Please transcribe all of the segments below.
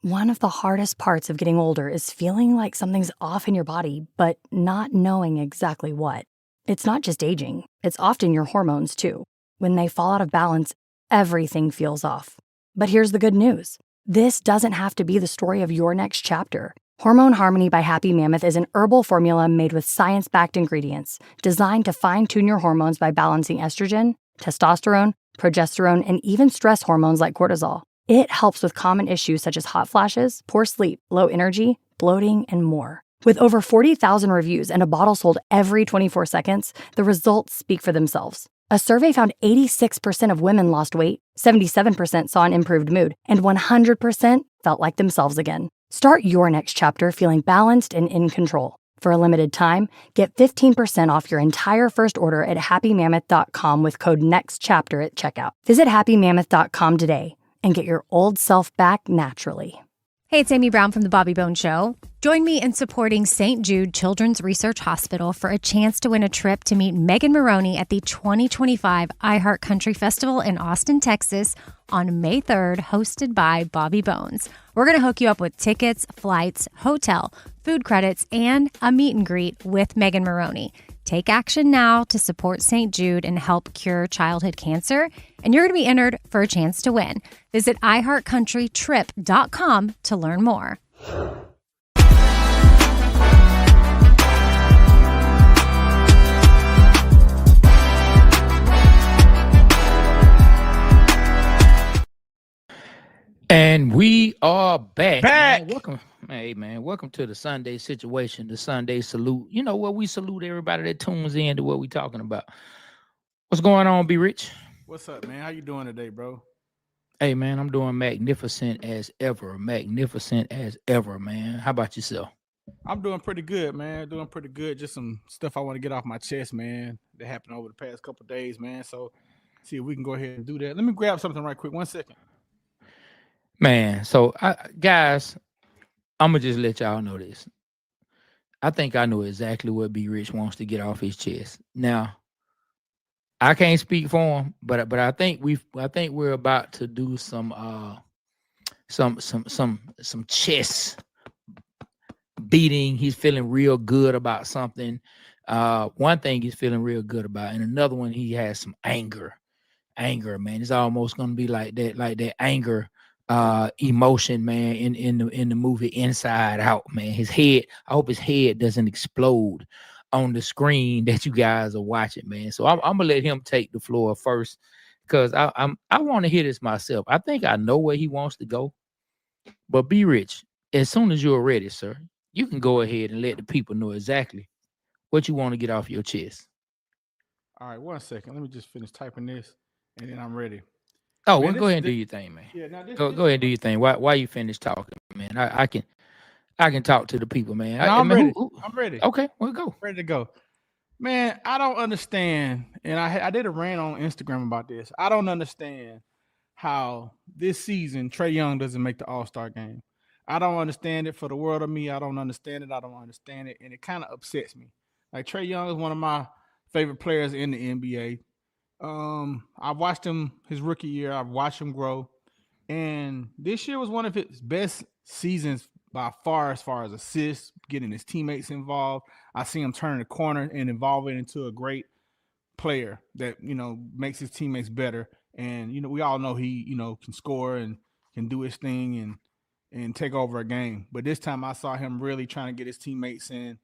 One of the hardest parts of getting older is feeling like something's off in your body, but not knowing exactly what. It's not just aging, it's often your hormones too. When they fall out of balance, everything feels off. But here's the good news. This doesn't have to be the story of your next chapter. Hormone Harmony by Happy Mammoth is an herbal formula made with science-backed ingredients designed to fine-tune your hormones by balancing estrogen, testosterone, progesterone, and even stress hormones like cortisol. It helps with common issues such as hot flashes, poor sleep, low energy, bloating, and more. With over 40,000 reviews and a bottle sold every 24 seconds, the results speak for themselves. A survey found 86% of women lost weight, 77% saw an improved mood, and 100% felt like themselves again. Start your next chapter feeling balanced and in control. For a limited time, get 15% off your entire first order at happymammoth.com with code NEXTCHAPTER at checkout. Visit happymammoth.com today and get your old self back naturally. Hey, it's Amy Brown from the Bobby Bones Show. Join me in supporting St. Jude Children's Research Hospital for a chance to win a trip to meet Megan Maroney at the 2025 iHeart Country Festival in Austin, Texas on May 3rd, hosted by Bobby Bones. We're going to hook you up with tickets, flights, hotel, food credits, and a meet and greet with Megan Maroney. Take action now to support St. Jude and help cure childhood cancer, and you're going to be entered for a chance to win. Visit iHeartCountryTrip.com to learn more. And we are back. Back. Man, welcome. Hey, man, welcome to the Sunday situation, the Sunday salute. You know, where we salute everybody that tunes in to what we talking about. What's going on, B Rich? What's up, man? How you doing today, bro? Hey, man, I'm doing magnificent as ever. Magnificent as ever, man. How about yourself? I'm doing pretty good, man. Doing pretty good. Just some stuff I want to get off my chest, man, that happened over the past couple of days, man. So see if we can go ahead and do that. Let me grab something right quick. 1 second. Man, so, guys, I'm going to just let y'all know this. I think I know exactly what B Rich wants to get off his chest. Now, I can't speak for him, but I think we're about to do some chest beating. He's feeling real good about something. One thing he's feeling real good about, and another one he has some anger. Anger, man. It's almost gonna be like that anger emotion, man, in the movie Inside Out, man. His head, I hope his head doesn't explode on the screen that you guys are watching, man. So I'm gonna let him take the floor first, because I want to hear this myself. I think I know where he wants to go, but B Rich, as soon as you're ready, sir, you can go ahead and let the people know exactly what you want to get off your chest. All right, 1 second. Let me just finish typing this, and then I'm ready. Oh, man, well, go ahead and do your thing, man. Yeah, now go ahead and do your thing. Why you finish talking, man? I can talk to the people, man. No, I'm ready. I'm ready. Okay, we'll go. Ready to go. Man, I don't understand, and I did a rant on Instagram about this. I don't understand how this season Trae Young doesn't make the All-Star game. I don't understand it for the world of me. I don't understand it. I don't understand it, and it kind of upsets me. Like, Trae Young is one of my favorite players in the NBA. I watched him his rookie year. I've watched him grow, and this year was one of his best seasons by far, as far as assists, getting his teammates involved. I see him turning the corner and evolving into a great player that, you know, makes his teammates better. And, you know, we all know he, you know, can score and can do his thing and take over a game. But this time I saw him really trying to get his teammates involved.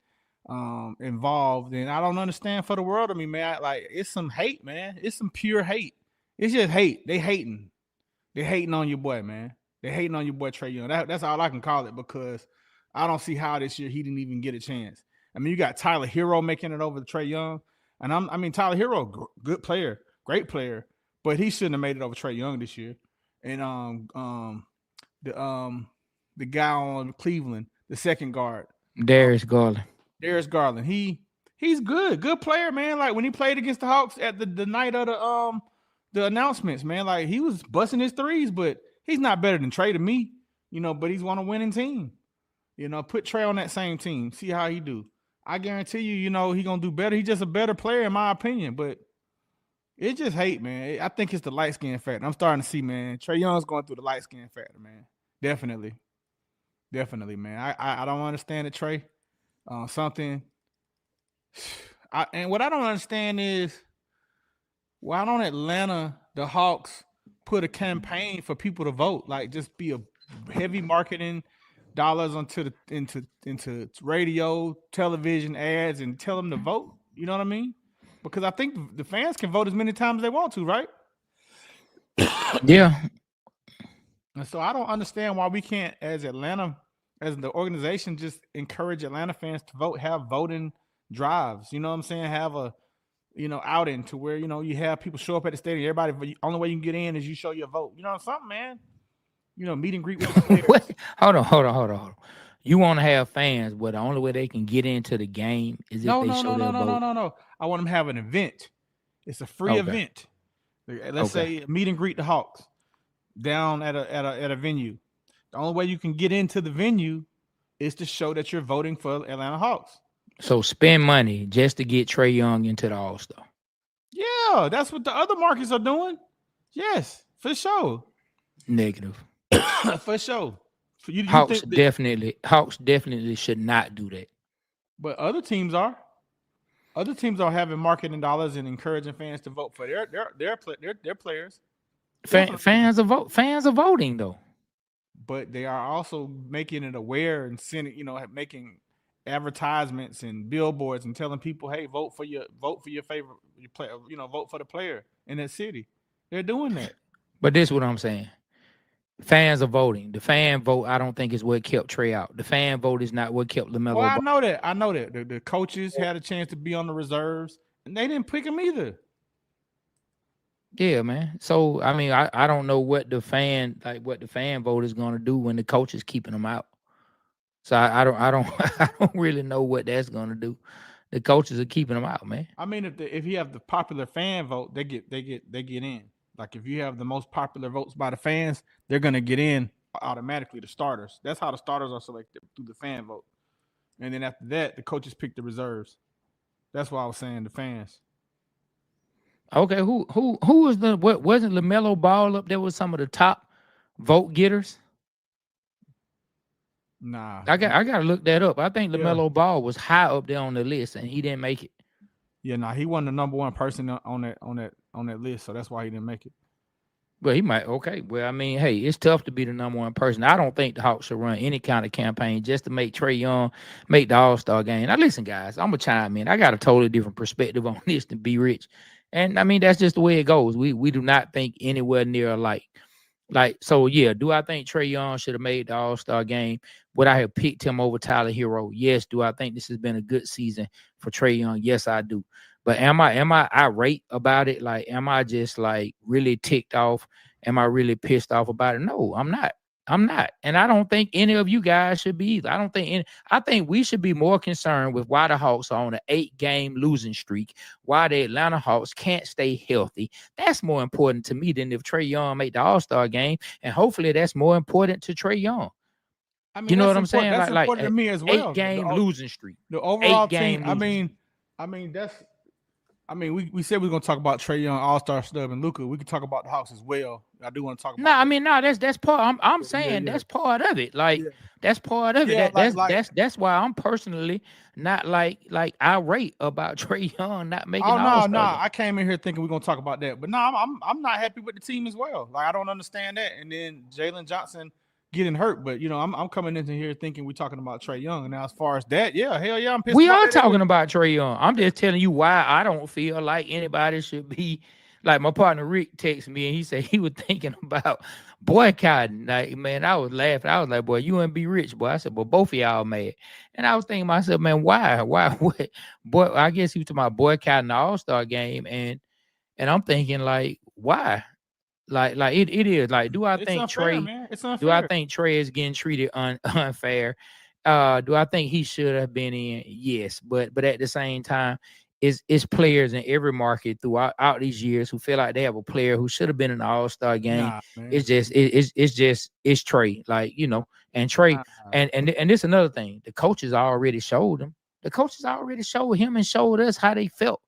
And I don't understand for the world of me, man. Like, it's some hate, man. It's some pure hate. It's just hate. They hating. They hating on your boy, man. They're hating on your boy Trae Young. That's all I can call it, because I don't see how this year he didn't even get a chance. I mean, you got Tyler Hero making it over to Trae Young, and Tyler Hero, good player, great player, but he shouldn't have made it over Trae Young this year. And the guy on Cleveland, the second guard, Darius Garland. He's good player, man. Like, when he played against the Hawks at the night of the announcements, man, like, he was busting his threes, but he's not better than Trae to me, you know, but he's on a winning team. You know, put Trae on that same team. See how he do. I guarantee you, you know, he's going to do better. He's just a better player, in my opinion, but it's just hate, man. I think it's the light skin factor. I'm starting to see, man, Trae Young's going through the light skin factor, man. Definitely. Definitely, man. I don't understand it, Trae. Something. And what I don't understand is why don't Atlanta, the Hawks, put a campaign for people to vote? Like, just be a heavy marketing dollars into radio, television ads, and tell them to vote. You know what I mean? Because I think the fans can vote as many times as they want to, right? Yeah. And so I don't understand why we can't, as Atlanta, as the organization, just encourage Atlanta fans to vote, have voting drives. You know what I'm saying? Have a outing to where, you have people show up at the stadium. Everybody, only way you can get in is you show your vote. You know, something, man. Meet and greet with the players. Wait, hold on. You want to have fans, but the only way they can get into the game is if they show their vote. No. I want them to have an event. It's a free event. Let's say meet and greet the Hawks down at a venue. The only way you can get into the venue is to show that you're voting for Atlanta Hawks. So spend money just to get Trae Young into the All Star. Yeah, that's what the other markets are doing. Yes, for sure. Negative. For sure. Hawks definitely should not do that. But other teams are. Other teams are having marketing dollars and encouraging fans to vote for their players. Fans are voting though. But they are also making it aware and sending, making advertisements and billboards and telling people, hey, vote for your favorite player, vote for the player in that city. They're doing that. But this is what I'm saying. Fans are voting. The fan vote, I don't think, is what kept Trae out. The fan vote is not what kept LaMelo. Well, I know that. The coaches had a chance to be on the reserves, and they didn't pick him either. Yeah, man. So I mean, I don't know what the fan vote is going to do when the coach is keeping them out. So I don't really know what that's going to do. The coaches are keeping them out, man. I mean, if you have the popular fan vote, they get in. Like, if you have the most popular votes by the fans, they're going to get in automatically, the starters. That's how the starters are selected, through the fan vote. And then after that, the coaches pick the reserves. That's why I was saying the fans. Okay, who was wasn't LaMelo Ball up there with some of the top vote getters? Nah. I got to look that up. I think LaMelo Ball was high up there on the list and he didn't make it. Yeah, he wasn't the number one person on that list, so that's why he didn't make it. Well, he might. Okay. Well, I mean, hey, it's tough to be the number one person. I don't think the Hawks should run any kind of campaign just to make Trae Young make the All-Star game. Now, listen, guys, I'm going to chime in. I got a totally different perspective on this than Be Rich. And, I mean, that's just the way it goes. We do not think anywhere near alike. So, yeah, do I think Trae Young should have made the All-Star game? Would I have picked him over Tyler Hero? Yes. Do I think this has been a good season for Trae Young? Yes, I do. But am I irate about it? Like, am I just like really ticked off? Am I really pissed off about it? No, I'm not. And I don't think any of you guys should be either. I think we should be more concerned with why the Hawks are on an 8-game losing streak, why the Atlanta Hawks can't stay healthy. That's more important to me than if Trae Young made the All-Star game. And hopefully that's more important to Trae Young. I mean, you know what I'm saying? That's important to me as well. 8-game losing streak. The overall team. I mean, we said we were gonna talk about Trae Young, All Star, Snub, and Luka. We could talk about the Hawks as well. I do want to talk about. That's part. I'm saying that's part of it. Like that's part of it. Yeah, that's why I'm personally not like irate about Trae Young not making. I came in here thinking we're gonna talk about that, but I'm not happy with the team as well. Like, I don't understand that. And then Jalen Johnson getting hurt, but I'm coming into here thinking we're talking about Trae Young. And now, as far as that, hell yeah, I'm pissed. We are talking about Trae Young. I'm just telling you why I don't feel like anybody should be like. My partner Rick texted me and he said he was thinking about boycotting. Like, man, I was laughing. I was like, boy, you and Be Rich, boy. I said, well, both of y'all mad. And I was thinking to myself, man, why, what? Boy, I guess he was talking about boycotting the All-Star game, and I'm thinking, like, why? Like it is. Like, do I think Trae? Do I think Trae is getting treated unfair? Do I think he should have been in? Yes, but at the same time, it's players in every market throughout these years who feel like they have a player who should have been in the All-Star game. It's Trae, like, and Trae, and this another thing. The coaches already showed him. The coaches already showed him and showed us how they felt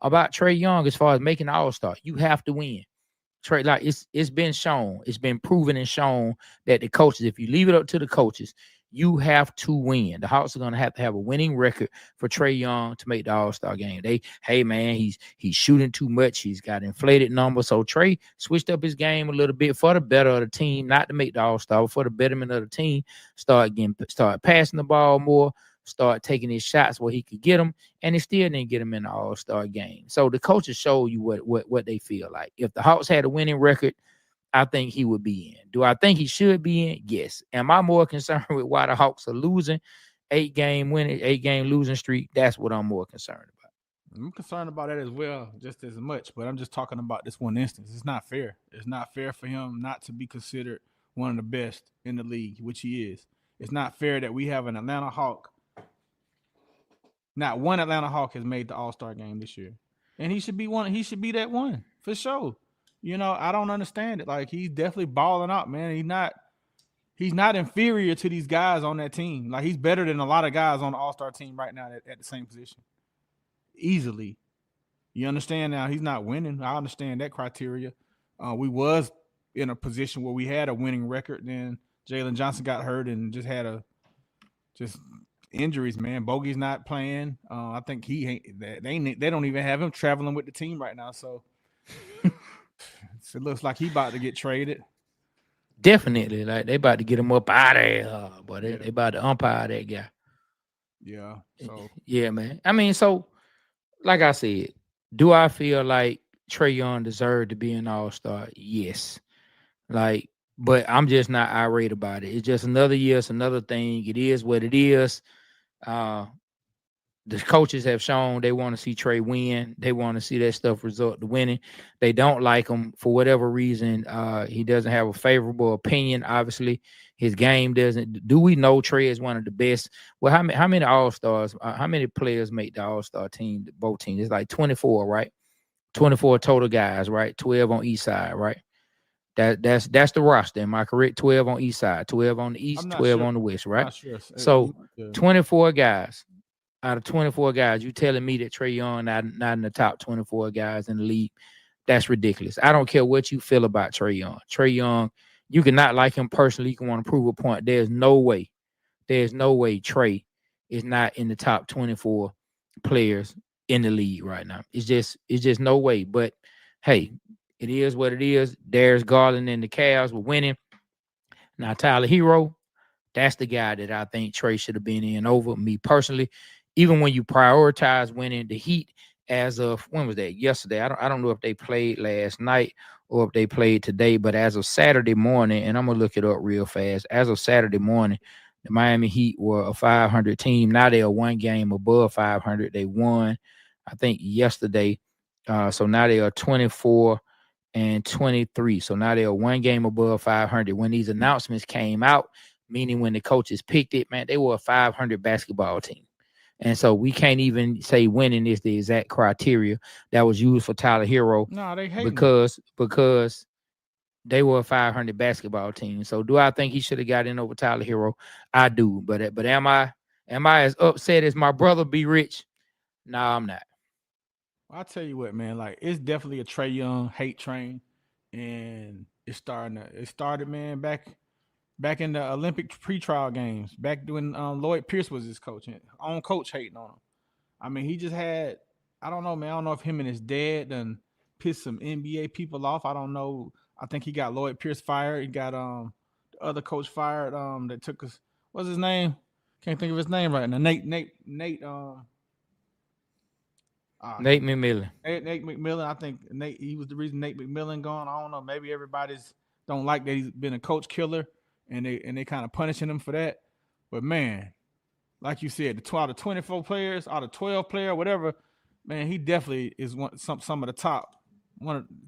about Trae Young as far as making the All-Star. You have to win. Trae, like it's been shown, it's been proven and shown that the coaches, if you leave it up to the coaches, you have to win. The Hawks are gonna have to have a winning record for Trae Young to make the All-Star game. Hey man, he's shooting too much. He's got inflated numbers. So Trae switched up his game a little bit for the better of the team, not to make the All-Star, but for the betterment of the team. Start passing the ball more. Start taking his shots where he could get them, and he still didn't get him in the All-Star game. So the coaches show you what they feel like. If the Hawks had a winning record, I think he would be in. Do I think he should be in? Yes. Am I more concerned with why the Hawks are losing 8-game losing streak? That's what I'm more concerned about. I'm concerned about that as well, just as much. But I'm just talking about this one instance. It's not fair. It's not fair for him not to be considered one of the best in the league, which he is. It's not fair that we have an Atlanta Hawk. Not one Atlanta Hawk has made the All-Star game this year. And he should be one. He should be that one for sure. You know, I don't understand it. Like, he's definitely balling out, man. He's not inferior to these guys on that team. Like, he's better than a lot of guys on the All-Star team right now at the same position. Easily. You understand now? He's not winning. I understand that criteria. We was in a position where we had a winning record. Then Jalen Johnson got hurt and just had injuries, man. Bogey's not playing. I think they don't even have him traveling with the team right now. So it looks like he about to get traded. Definitely, like they about to get him up out of there, but they about to umpire that guy. Yeah. So yeah, man. I mean, so like I said, do I feel like Trae Young deserved to be an All-Star? Yes. Like, but I'm just not irate about it. It's just another year. It's another thing. It is what it is. The coaches have shown they want to see Trae win. They want to see that stuff result to winning. They don't like him for whatever reason. He doesn't have a favorable opinion. Obviously, his game doesn't. Do we know Trae is one of the best? Well, how many All-Stars? How many players make the All-Star team? Both teams. It's like 24, right? 24 total guys, right? 12 on each side, right? That's the roster. Am I correct? 12 on each side, 12 on the east, 12 on the west, right? Sure. So 24 guys. Out of 24 guys, you telling me that Trae Young not in the top 24 guys in the league? That's ridiculous. I don't care what you feel about Trae Young. Trae Young, you can not like him personally. You can want to prove a point. There's no way Trae is not in the top 24 players in the league right now. It's just no way. But hey, it is what it is. Darius Garland and the Cavs were winning. Now Tyler Hero, that's the guy that I think Trae should have been in over me personally. Even when you prioritize winning, the Heat, as of when was that? Yesterday. I don't know if they played last night or if they played today, but as of Saturday morning, and I'm gonna look it up real fast. As of Saturday morning, the Miami Heat were a 500 team. Now they are one game above 500. They won, I think, yesterday. So now they are 24 and 23. So now they are one game above 500. When these announcements came out, meaning when the coaches picked it, man, they were a 500 basketball team. And so we can't even say winning is the exact criteria that was used for Tyler Hero. No, they hate because they were a 500 basketball team. So do I think he should have got in over Tyler Hero? I do. But am I as upset as my brother B Rich? No, I'm not. I'll tell you what, man. Like, it's definitely a Trae Young hate train, and it started, man, back in the Olympic pretrial games, back when Lloyd Pierce was his coach, and own coach hating on him. I mean, he just had, I don't know, man. I don't know if him and his dad done pissed some NBA people off. I don't know. I think he got Lloyd Pierce fired. He got the other coach fired. That took us. What's his name? Can't think of his name right now. Nate McMillan. Nate McMillan. I think he was the reason Nate McMillan gone. I don't know. Maybe everybody's don't like that he's been a coach killer, and they kind of punishing him for that. But man, like you said, out of 24 players, out of 12 players, whatever, man, he definitely is some of the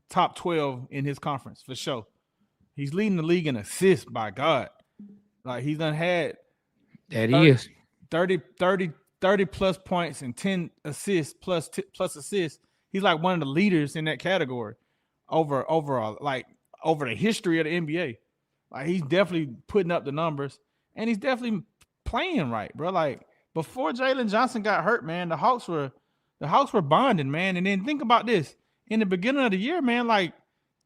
top 12 in his conference for sure. He's leading the league in assists, by God. Like, he's done had that 30 plus points and 10 assists plus assists. He's like one of the leaders in that category over the history of the NBA. Like, he's definitely putting up the numbers, and he's definitely playing right, bro. Like, before Jalen Johnson got hurt, man, the Hawks were bonding, man. And then think about this. In the beginning of the year, man, like,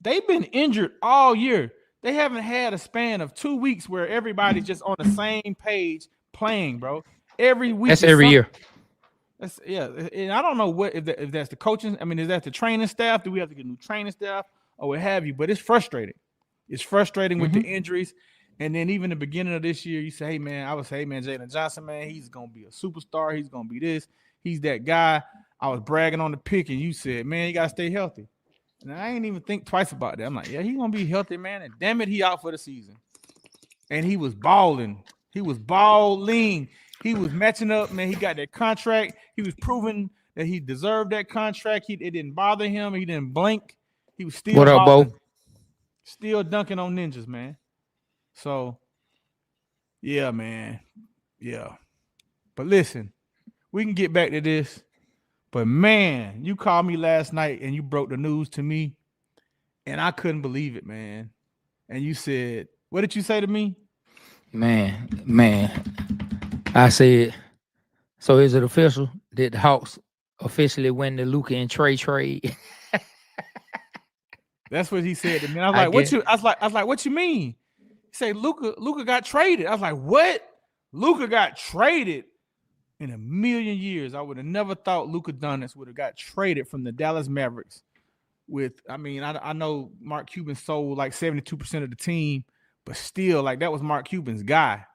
they've been injured all year. They haven't had a span of 2 weeks where everybody's just on the same page playing, bro. Every week. That's every year. That's, yeah, and I don't know what if that's the coaching. I mean, is that the training staff? Do we have to get new training staff or what have you? But it's frustrating. It's frustrating with the injuries. And then even the beginning of this year, you say, hey, man, I would say, hey, man, Jalen Johnson, man, he's going to be a superstar. He's going to be this. He's that guy. I was bragging on the pick, and you said, man, you got to stay healthy. And I ain't even think twice about that. I'm like, yeah, he's going to be healthy, man. And damn it, he out for the season. And he was balling. He was balling. He was matching up, man. He got that contract. He was proving that he deserved that contract. It didn't bother him. He didn't blink. He was still what up, balling. Bo? Still dunking on ninjas, man. So, yeah, man. Yeah. But listen, we can get back to this. But, man, you called me last night and you broke the news to me, and I couldn't believe it, man. And you said, what did you say to me? Man. I said, so is it official? Did the Hawks officially win the Luka and Trae trade? That's what he said to me. I was like, what you? I was like, what you mean? He said, Luka got traded. I was like, what? Luka got traded? In a million years, I would have never thought Luka Doncic would have got traded from the Dallas Mavericks. I know Mark Cuban sold like 72% of the team, but still, like, that was Mark Cuban's guy,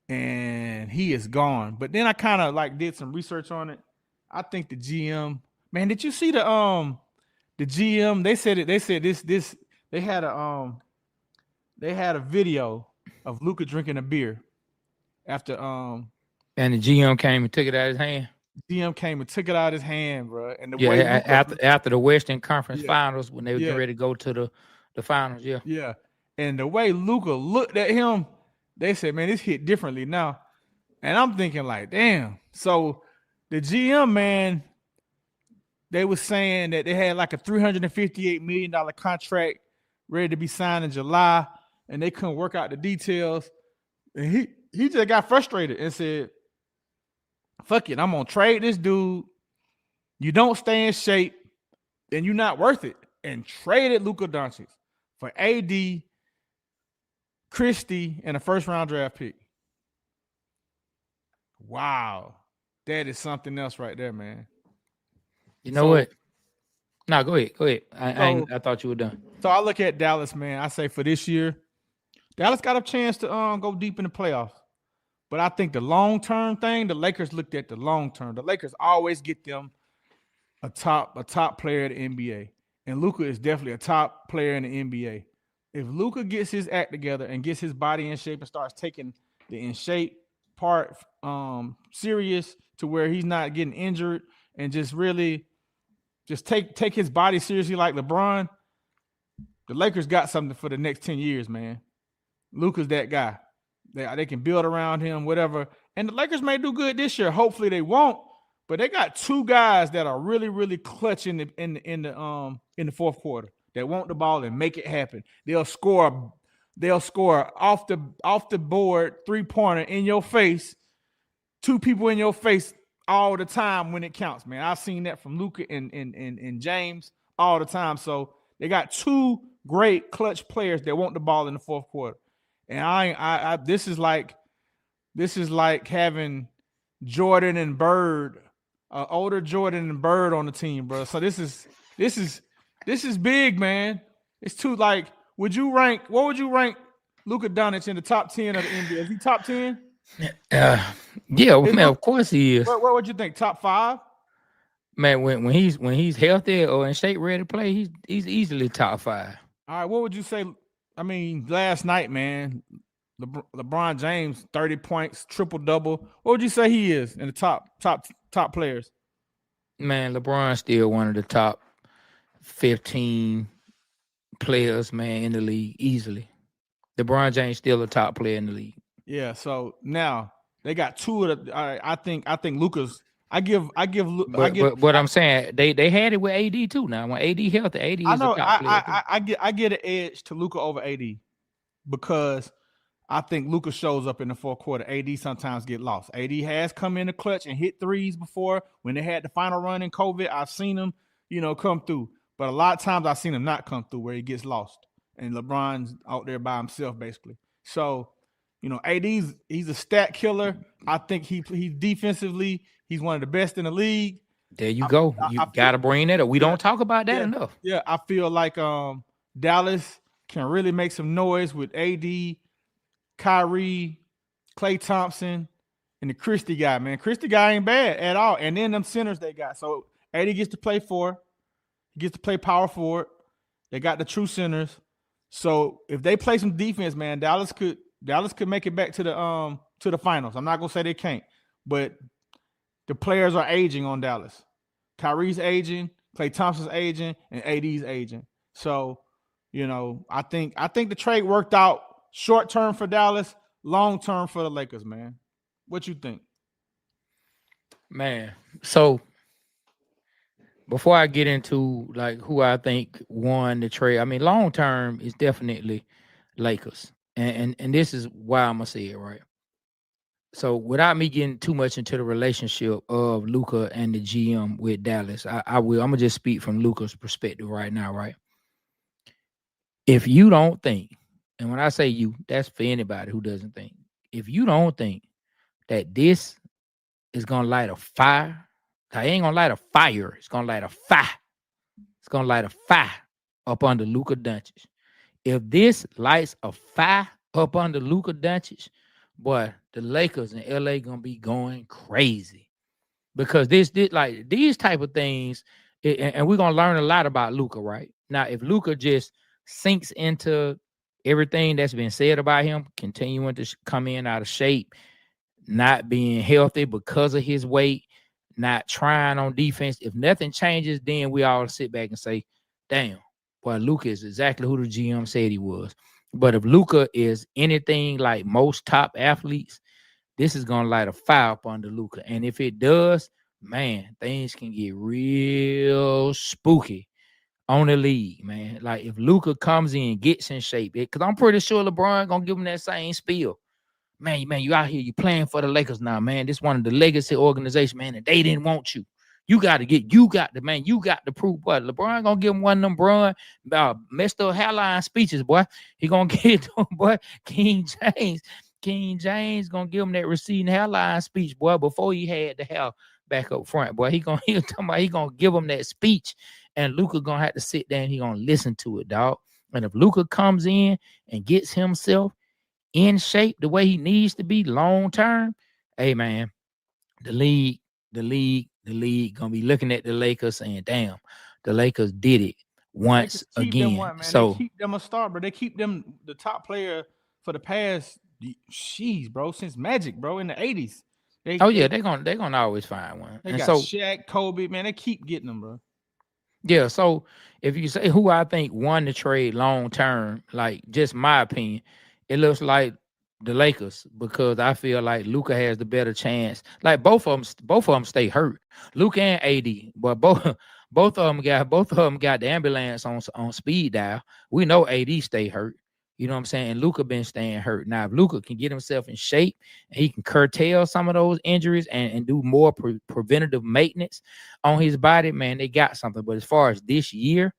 and he is gone. But then I kind of like did some research on it. I think the GM, man, did you see the GM? They said they had a video of Luka drinking a beer after And the GM came and took it out of his hand. GM came and took it out of his hand, bro. And after the Western Conference Finals, when they were getting ready to go to the finals, yeah. And the way Luka looked at him, they said, man, this hit differently now. And I'm thinking like, damn. So the GM, man, they were saying that they had like a $358 million contract ready to be signed in July, and they couldn't work out the details. And he just got frustrated and said, fuck it, I'm going to trade this dude. You don't stay in shape, then you're not worth it. And traded Luka Doncic for AD, Christie, and a first-round draft pick. Wow. That is something else right there, man. You know what? No, go ahead. I thought you were done. So I look at Dallas, man. I say for this year, Dallas got a chance to go deep in the playoffs. But I think the long-term thing, the Lakers looked at the long-term. The Lakers always get them a top player in the NBA. And Luka is definitely a top player in the NBA. If Luka gets his act together and gets his body in shape and starts taking the in shape part serious to where he's not getting injured and just really just take his body seriously like LeBron, the Lakers got something for the next 10 years, man. Luka's that guy. They can build around him, whatever. And the Lakers may do good this year. Hopefully they won't. But they got two guys that are really, really clutch in the fourth quarter that want the ball and make it happen. They'll score off the board 3-pointer in your face, two people in your face all the time when it counts, man. I've seen that from Luka and James all the time. So they got two great clutch players that want the ball in the fourth quarter. And this is like having Jordan and Bird, older Jordan and Bird on the team, bro. So this is big, man. It's too like. What would you rank Luka Doncic in the top 10 of the NBA? Is he top 10? Yeah, man, of course he is. What would you think? Top 5? Man, when he's healthy or in shape, ready to play, he's easily top 5. All right, what would you say? I mean, last night, man, LeBron James, 30 points, triple-double. What would you say he is in the top players? Man, LeBron's still one of the top 15 players, man, in the league, easily. LeBron James still a top player in the league. Yeah, so now they got two of the I think Luka's But I'm saying they had it with AD too. Now when AD healthy, AD is a top player. I get an edge to Luka over AD because I think Luka shows up in the fourth quarter. AD sometimes get lost. AD has come in the clutch and hit threes before when they had the final run in COVID. I've seen him, come through. But a lot of times I've seen him not come through where he gets lost. And LeBron's out there by himself, basically. So, he's a stat killer. I think he defensively, he's one of the best in the league. There you go. You got to bring that up. We don't talk about that enough. Yeah, I feel like Dallas can really make some noise with AD, Kyrie, Klay Thompson, and the Christie guy, man. Christie guy ain't bad at all. And then them centers they got. So AD gets to play 4. He gets to play power forward. They got the true centers. So if they play some defense, man, Dallas could make it back to the finals. I'm not gonna say they can't, but the players are aging on Dallas. Kyrie's aging, Klay Thompson's aging, and AD's aging. So, I think the trade worked out short term for Dallas, long term for the Lakers, man. What you think? Man, so before I get into like who I think won the trade, I mean, long term is definitely Lakers. And this is why I'm gonna say it, right? So without me getting too much into the relationship of Luka and the GM with Dallas, I'm gonna just speak from Luka's perspective right now, right? If you don't think, and when I say you, that's for anybody who doesn't think, if you don't think that this is gonna light a fire, I ain't gonna light a fire, it's gonna light a fire. It's gonna light a fire up under Luka Doncic. If this lights a fire up under Luka Doncic, boy, the Lakers in LA gonna be going crazy because this like these type of things, and we're gonna learn a lot about Luka, right? Now, if Luka just sinks into everything that's been said about him, continuing to come in out of shape, not being healthy because of his weight, not trying on defense, if nothing changes, then we all sit back and say, damn, boy, Luka is exactly who the GM said he was. But if Luka is anything like most top athletes, this is going to light a fire up under Luka. And if it does, man, things can get real spooky on the league, man. Like if Luka comes in, gets in shape, because I'm pretty sure LeBron going to give him that same spiel. Man, you out here, you playing for the Lakers now, man. This one of the legacy organizations, man, and they didn't want you. You got to prove what LeBron gonna give him one of them Bron messed up hairline speeches, boy. He gonna get them, boy. King James gonna give him that receding hairline speech, boy, before he had the hair back up front, boy. He gonna give him that speech, and Luka gonna have to sit there and he gonna listen to it, dog. And if Luka comes in and gets himself in shape the way he needs to be long term, hey man, the league gonna be looking at the Lakers saying, damn, the Lakers did it once again. So they keep them a star, bro. They keep them the top player for the past bro, since Magic, bro, in the 80s. They're gonna always find one. They got Shaq, Kobe, man. They keep getting them, bro. Yeah, so if you say who I think won the trade long term, like just my opinion, it looks like the Lakers, because I feel like Luka has the better chance. Like both of them stay hurt. Luka and AD, but both of them got the ambulance on speed dial. We know AD stay hurt. You know what I'm saying? And Luka been staying hurt. Now, if Luka can get himself in shape and he can curtail some of those injuries and do more preventative maintenance on his body, man, they got something. But as far as this year,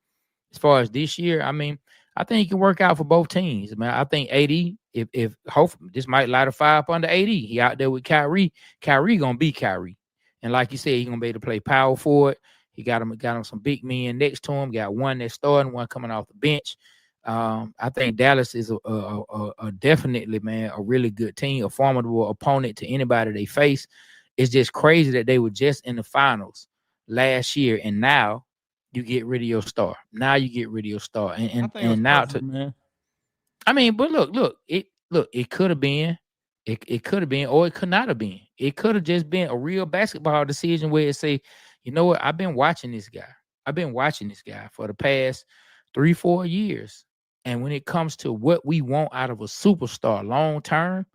I mean, I think he can work out for both teams. Man, I think AD, if hopefully this might light a fire up under AD. He out there with Kyrie. Kyrie gonna be Kyrie, and like you said, he gonna be able to play power forward. He got him some big men next to him. Got one that's starting, one coming off the bench. I think Dallas is a definitely, man, a really good team, a formidable opponent to anybody they face. It's just crazy that they were just in the finals last year, and now you get rid of your star. And now perfect, man. I mean, but look, it could have been, it could have been, or it could not have been. It could have just been a real basketball decision where it say, you know what, I've been watching this guy for the past 3-4 years. And when it comes to what we want out of a superstar long term,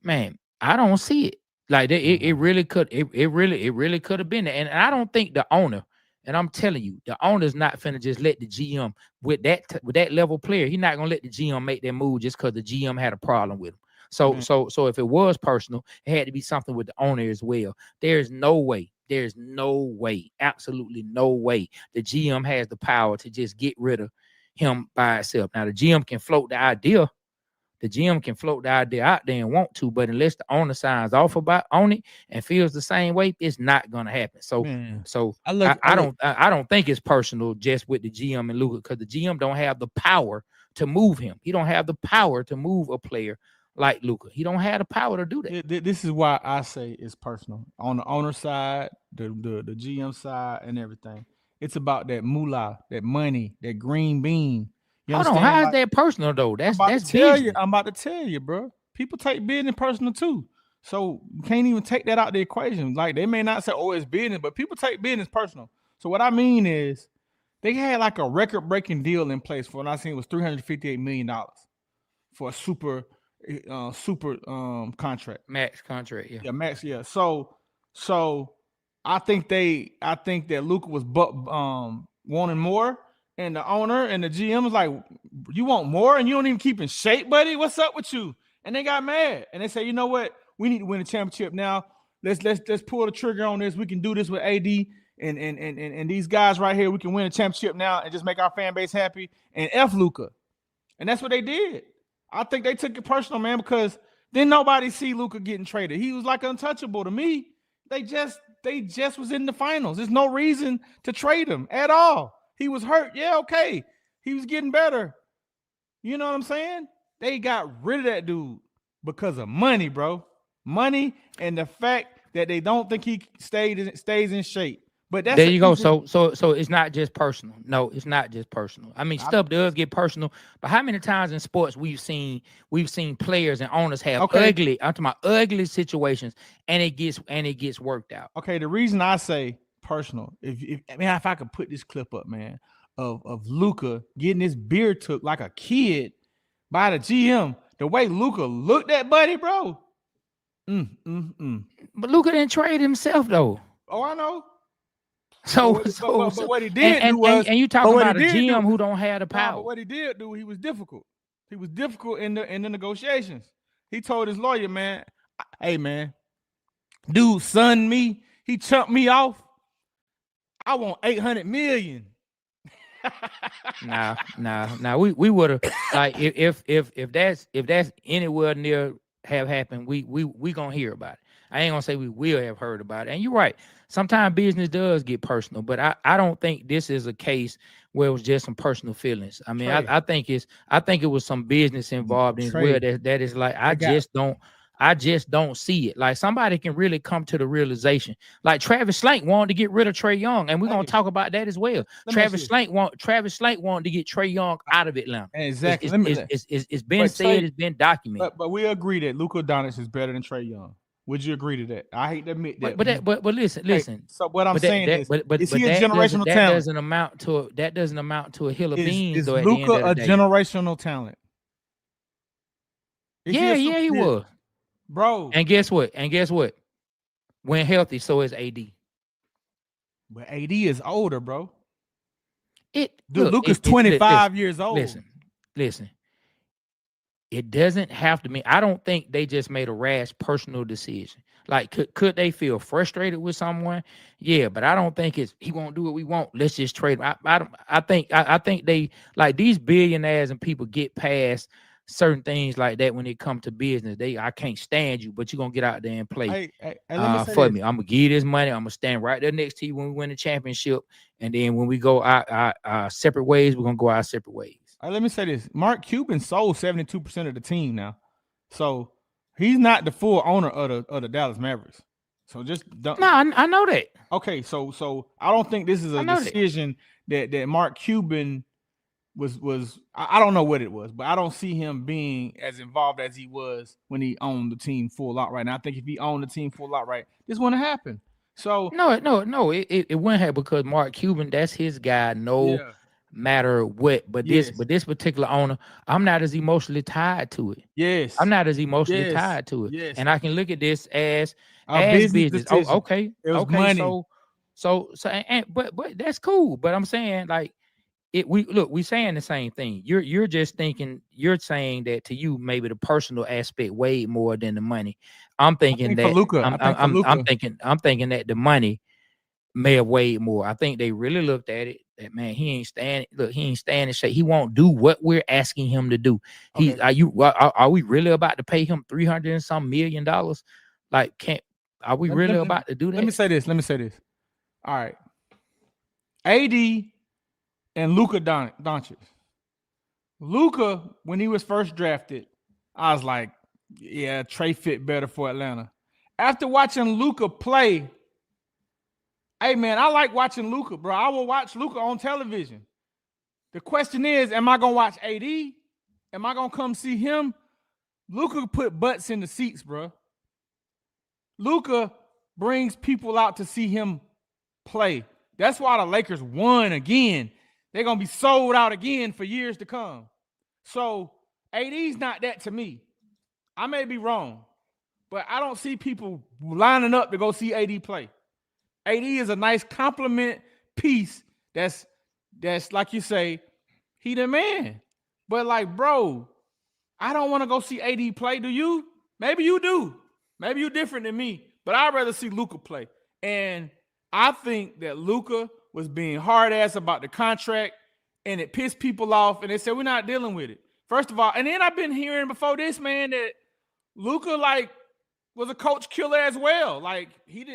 man, I don't see it. Like it really could have been. And I don't think the owner, and I'm telling you, the owner's not finna just let the GM with that level player. He's not gonna let the GM make that move just because the GM had a problem with him. So if it was personal, it had to be something with the owner as well. There's no way there's no way, absolutely no way the GM has the power to just get rid of him by itself. Now the GM can float the idea. The GM can float the idea out there and want to, but unless the owner signs off on it and feels the same way, it's not gonna happen. So, Man. I don't think it's personal just with the GM and Luka, because the GM don't have the power to move him. He don't have the power to move a player like Luka. He don't have the power to do that. This is why I say it's personal. On the owner side, the GM side, and everything. It's about that moolah, that money, that green bean. Hold on, how is that personal though? That's business. I'm about to tell you, bro. People take business personal too, so you can't even take that out the equation. Like, they may not say, "Oh, it's business," but people take business personal. So what I mean is, they had like a record-breaking deal in place for what I seen was $358 million for a super contract, max contract. Yeah, max. Yeah. So I think that Luka was wanting more. And the owner and the GM was like, "You want more and you don't even keep in shape, buddy? What's up with you?" And they got mad. And they say, "You know what? We need to win a championship now. Let's pull the trigger on this. We can do this with AD and these guys right here. We can win a championship now and just make our fan base happy and F Luka." And that's what they did. I think they took it personal, man, because then nobody see Luka getting traded. He was like untouchable to me. They just was in the finals. There's no reason to trade him at all. He was hurt. Yeah, okay. He was getting better. You know what I'm saying? They got rid of that dude because of money, bro. Money and the fact that they don't think he stays in shape. But that's there you go. So it's not just personal. No, it's not just personal. I mean, stuff does get personal. But how many times in sports we've seen players and owners have ugly, I'm talking about ugly situations, and it gets worked out. Okay, the reason I say personal, if I could put this clip up, man, of Luka getting his beard took like a kid by the GM, the way Luka looked at Buddy, bro. But Luka didn't trade himself though. Oh, I know. So what he did was, and you talking about a GM who don't have the power. But what he did do, he was difficult. He was difficult in the negotiations. He told his lawyer, man, "Hey, man, dude, son, me, he chumped me off. I want $800 million." Nah. We would have, like, if that's anywhere near have happened, we gonna hear about it. I ain't gonna say we will have heard about it. And you're right. Sometimes business does get personal, but I don't think this is a case where it was just some personal feelings. I mean, I think it was some business involved in as well. That is like, I just don't see it. Like, somebody can really come to the realization. Like, Travis Slank wanted to get rid of Trae Young, and we're gonna talk about that as well. Travis Slank wanted to get Trae Young out of Atlanta. Exactly. It's been said, it's been documented. But we agree that Luka Doncic is better than Trae Young. Would you agree to that? I hate to admit that. But listen. Hey, so what I'm saying is he a generational talent? That doesn't amount to a hill of beans. Is Luka a generational talent? Yeah, he was. Bro. And guess what? When healthy, so is AD. But AD is older, bro. Luka's 25 years old. Listen. It doesn't have to mean. I don't think they just made a rash personal decision. Like, could they feel frustrated with someone? Yeah, but I don't think it's he won't do what we want. Let's just trade him. I think they, like, these billionaires and people get past certain things like that when it comes to business. I can't stand you, but you're gonna get out there and play for me. I'm gonna give you this money. I'm gonna stand right there next to you when we win the championship, and then when we go our separate ways, we're gonna go our separate ways. Let me say this. Mark Cuban sold 72% of the team now. So he's not the full owner of the Dallas Mavericks. So just don't. No, I know that. Okay, so I don't think this is a decision that Mark Cuban was I don't know what it was, but I don't see him being as involved as he was when he owned the team full outright. And I think if he owned the team full outright, this wouldn't happen. So no, it wouldn't happen because Mark Cuban, that's his guy. Matter what, but this particular owner, I'm not as emotionally tied to it. Yes, I'm not as emotionally tied to it. Yes, and I can look at this as business. Decision. Oh, okay, it was money. But that's cool. But I'm saying, like, we saying the same thing. You're just thinking. You're saying that to you, maybe the personal aspect weighed more than the money. I'm thinking that the money may have weighed more. I think they really looked at it that, man, he ain't standing shake. He won't do what we're asking him to do. Okay. Are we really about to pay him $300 and some million? Like, are we really about to do that? Let me say this. All right. AD and Luka Doncic. Luka, when he was first drafted, I was like, yeah, Trae fit better for Atlanta. After watching Luka play, hey, man, I like watching Luka, bro. I will watch Luka on television. The question is, am I going to watch AD? Am I going to come see him? Luka put butts in the seats, bro. Luka brings people out to see him play. That's why the Lakers won again. They're going to be sold out again for years to come. So AD's not that to me. I may be wrong, but I don't see people lining up to go see AD play. AD is a nice compliment piece. That's like you say, he the man. But like, bro, I don't want to go see AD play. Do you? Maybe you do. Maybe you're different than me. But I'd rather see Luka play. And I think that Luka was being hard ass about the contract, and it pissed people off. And they said, we're not dealing with it. First of all, and then I've been hearing before this, man, that Luka was a coach killer as well. Like he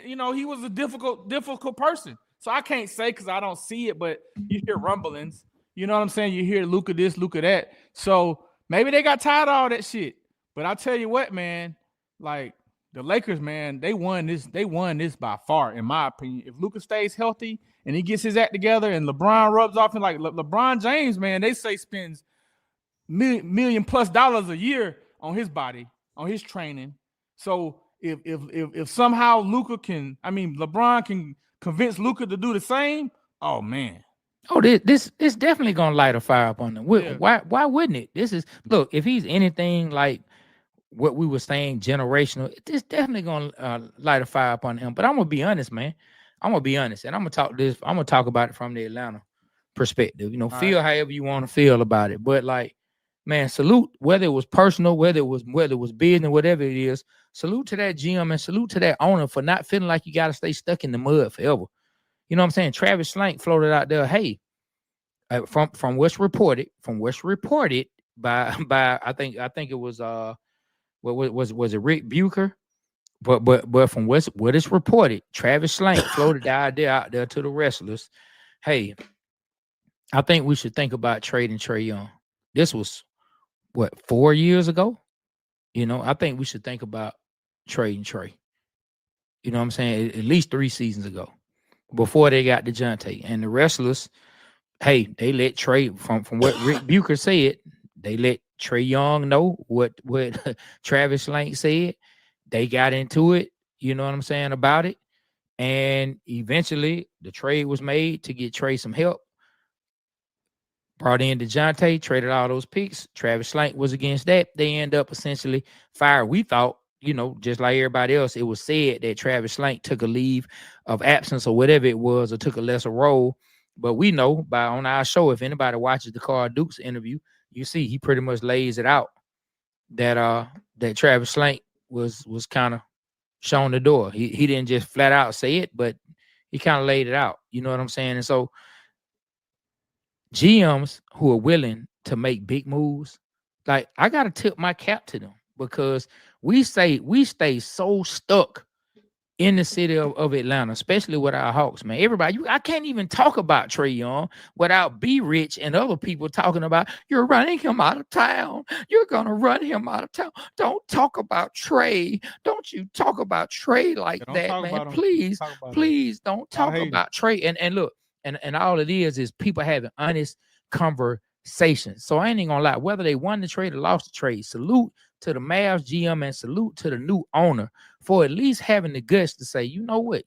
was a difficult person. So I can't say because I don't see it, but you hear rumblings. You know what I'm saying? You hear Luka this, Luka that. So maybe they got tired of all that shit. But I tell you what, man, like the Lakers, man, they won this by far, in my opinion. If Luka stays healthy and he gets his act together and LeBron rubs off, and like LeBron James, man, they say spends million plus dollars a year on his body, on his training. So if somehow LeBron can convince Luka to do the same, oh man. Oh, this definitely gonna light a fire up on them. Why wouldn't it? Look, if he's anything like what we were saying, generational, it's definitely gonna light a fire up on him. But I'm gonna be honest, man. I'm gonna be honest, and I'm gonna talk about it from the Atlanta perspective. You know, feel however you want to feel about it. But like, man, salute, whether it was personal, whether it was business, whatever it is, salute to that GM and salute to that owner for not feeling like you got to stay stuck in the mud forever. You know what I'm saying? Travis Slank floated out there, hey, from what's reported by I think it was was it Rick Bucher? But from what is reported, Travis Slank floated the idea out there to the wrestlers, hey, I think we should think about trading Trae Young. This was 4 years ago? You know, I think we should think about trading Trae. You know what I'm saying? At least 3 seasons ago, before they got DeJounte. And the wrestlers, hey, they let Trae, from what Rick Bucher said, they let Trae Young know what Travis Slank said. They got into it, you know what I'm saying, about it. And eventually the trade was made to get Trae some help. Brought in DeJounte, traded all those picks. Travis Slank was against that. They end up essentially fired. We thought, you know, just like everybody else, it was said that Travis Slank took a leave of absence or whatever it was, or took a lesser role. But we know on our show, if anybody watches the Carl Dukes interview, you see he pretty much lays it out that Travis Slank was kind of shown the door. He didn't just flat out say it, but he kind of laid it out. You know what I'm saying? And so GMs who are willing to make big moves, like, I gotta tip my cap to them, because we stay so stuck in the city of Atlanta, especially with our Hawks, man. Everybody, I can't even talk about Trae Young without B Rich and other people talking about, you're running him out of town. You're gonna run him out of town. Don't talk about Trae. Don't you talk about Trae like that, man. Please don't talk about Trae. And look, and all it is people having honest conversations. So I ain't even gonna lie, whether they won the trade or lost the trade, salute to the Mavs GM and salute to the new owner for at least having the guts to say, you know what,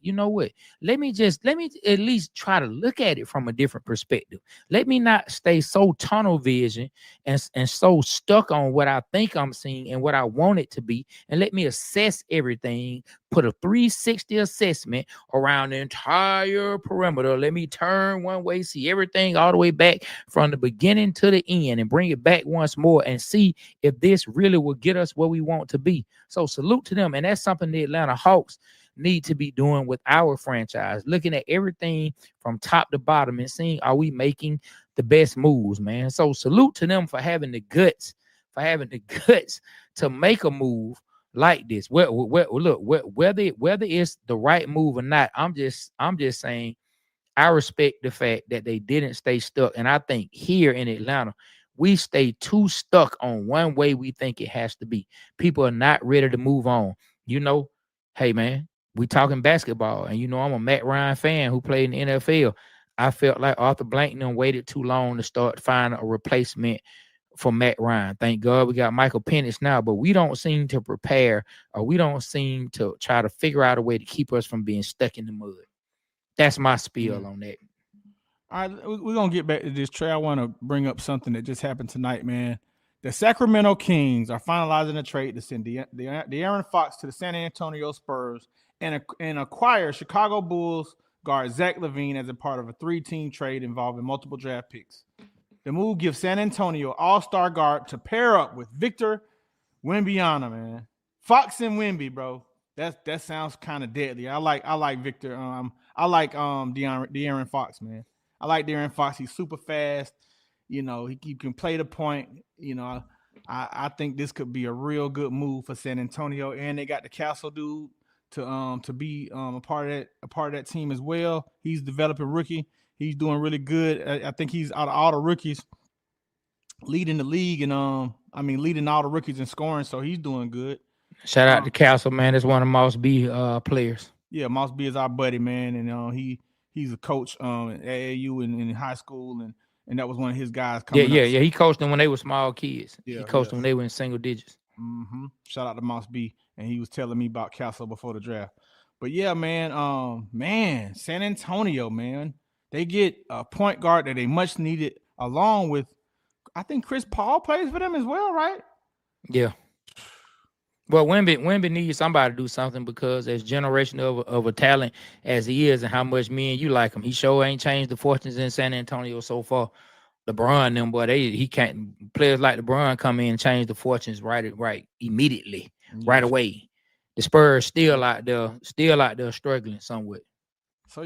let me at least try to look at it from a different perspective. Let me not stay so tunnel vision and so stuck on what I think I'm seeing and what I want it to be, and let me assess everything, put a 360 assessment around the entire perimeter. Let me turn one way, see everything all the way back from the beginning to the end, and bring it back once more and see if this really will get us where we want to be. So salute to them. And that's something the Atlanta Hawks need to be doing with our franchise, looking at everything from top to bottom and seeing, are we making the best moves, man? So salute to them for having the guts, to make a move like this. Whether it's the right move or not, I'm just saying I respect the fact that they didn't stay stuck. And I think here in Atlanta, we stay too stuck on one way we think it has to be. People are not ready to move on. Hey, man, we talking basketball. And I'm a Matt Ryan fan who played in the NFL. I felt like Arthur Blank waited too long to start finding a replacement for Matt Ryan. Thank God we got Michael Penix now, but we don't seem to prepare, or we don't seem to try to figure out a way to keep us from being stuck in the mud. That's my spiel on that. All right, we're going to get back to this, Trey. I want to bring up something that just happened tonight, man. The Sacramento Kings are finalizing a trade to send De'Aaron Fox to the San Antonio Spurs and acquire Chicago Bulls guard Zach LaVine as a part of a 3-team trade involving multiple draft picks. The move gives San Antonio all-star guard to pair up with Victor Wembanyama, man. Fox and Wemby, bro. That sounds kind of deadly. I like Victor. I like De'Aaron Fox, man. I like De'Aaron Fox. He's super fast. He can play the point. I think this could be a real good move for San Antonio, and they got the Castle dude to be a part of that team as well. He's developing rookie. He's doing really good. I think he's out of all the rookies leading the league, and leading all the rookies in scoring. So he's doing good. Shout out to Castle, man. That's one of Moss B players. Yeah, Moss B is our buddy, man, and he's a coach at AAU in high school, and that was one of his guys coming up. Yeah. He coached them when they were small kids. Yeah, he coached them when they were in single digits. Mm-hmm. Shout out to Moss B, and he was telling me about Castle before the draft. But yeah, man, San Antonio, man, they get a point guard that they much needed, along with, I think Chris Paul plays for them as well, right? Yeah. Well, Wemby needs somebody to do something, because as generation of a talent as he is, and how much me and you like him, he sure ain't changed the fortunes in San Antonio so far. LeBron, them boy, he can't. Players like LeBron come in and change the fortunes right immediately, right away. The Spurs still out there struggling somewhat. So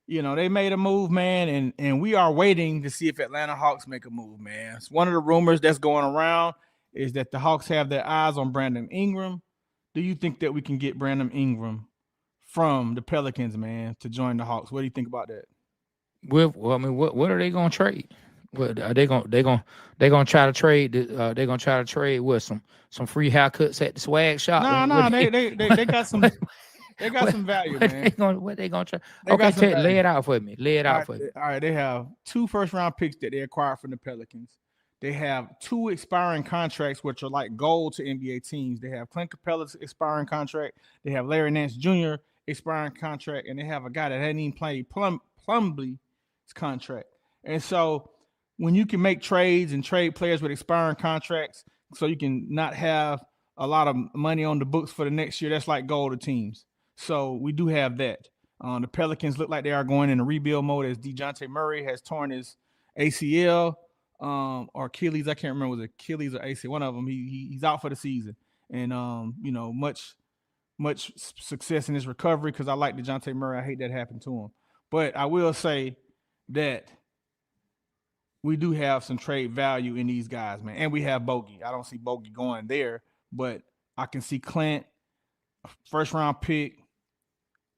they made a move, man, and we are waiting to see if Atlanta Hawks make a move, man. It's one of the rumors that's going around is that the Hawks have their eyes on Brandon Ingram. Do you think that we can get Brandon Ingram from the Pelicans, man, to join the Hawks? What do you think about that? What are they gonna trade? What are they gonna try to trade? They're gonna try to trade with some free haircuts at the swag shop. No, they got some. They got some value, man. What they gonna try? Okay, lay it out for me. All right, they have 2 first-round picks that they acquired from the Pelicans. They have 2 expiring contracts, which are like gold to NBA teams. They have Clint Capella's expiring contract. They have Larry Nance Jr. expiring contract, and they have a guy that hadn't even played, Plumlee's contract. And so when you can make trades and trade players with expiring contracts, so you can not have a lot of money on the books for the next year, that's like gold to teams. So we do have that. The Pelicans look like they are going in a rebuild mode, as DeJounte Murray has torn his ACL. Or Achilles, I can't remember, was it Achilles or AC, one of them. He's out for the season, and much success in his recovery, because I like DeJounte Murray. I hate that happened to him, but I will say that we do have some trade value in these guys, man, and we have Bogey. I don't see Bogey going there, but I can see Clint, first round pick,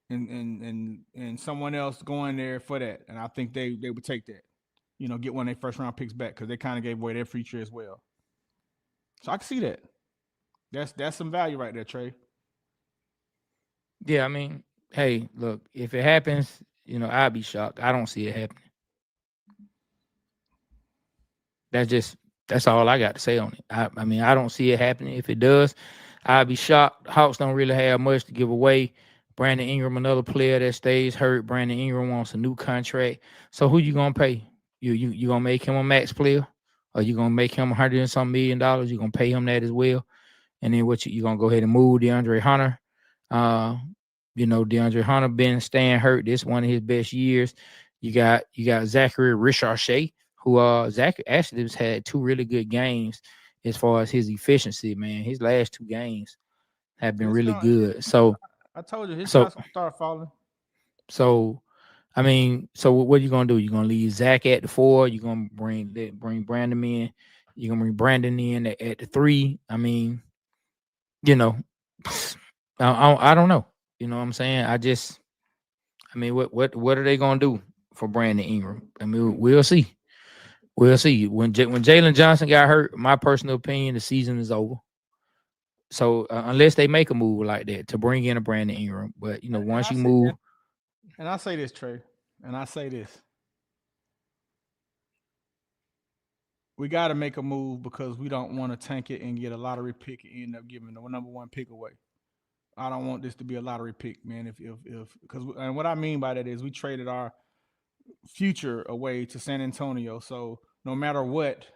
and someone else going there for that, and I think they would take that. Get one of their first-round picks back, because they kind of gave away their future as well. So I can see that. That's some value right there, Trey. Yeah, hey, look, if it happens, I'll be shocked. I don't see it happening. That's all I got to say on it. I don't see it happening. If it does, I'll be shocked. Hawks don't really have much to give away. Brandon Ingram, another player that stays hurt. Brandon Ingram wants a new contract. So who you gonna pay? You gonna make him a max player, or you gonna make him $100 and some million? You gonna pay him that as well, and then what you gonna go ahead and move DeAndre Hunter? DeAndre Hunter been staying hurt. This one of his best years. You got Zachary Richardson, who Zach actually has had 2 really good games as far as his efficiency. Man, his last 2 games have been really good. So I told you his So shots gonna start falling. so I mean, so what are you gonna do? You're gonna leave Zach at the 4. You're gonna bring Brandon in. You're gonna bring Brandon in at the 3. I mean, you know, I don't know. You know what I'm saying? I mean, what are they gonna do for Brandon Ingram? I mean, we'll see. We'll see. When Jalen Johnson got hurt, my personal opinion, the season is over. So unless they make a move like that to bring in a Brandon Ingram, but once you move, and I say this, Trae, and I say this, we got to make a move because we don't want to tank it and get a lottery pick and end up giving the number 1 pick away. I don't want this to be a lottery pick, man. If because and what I mean by that is we traded our future away to San Antonio, so no matter what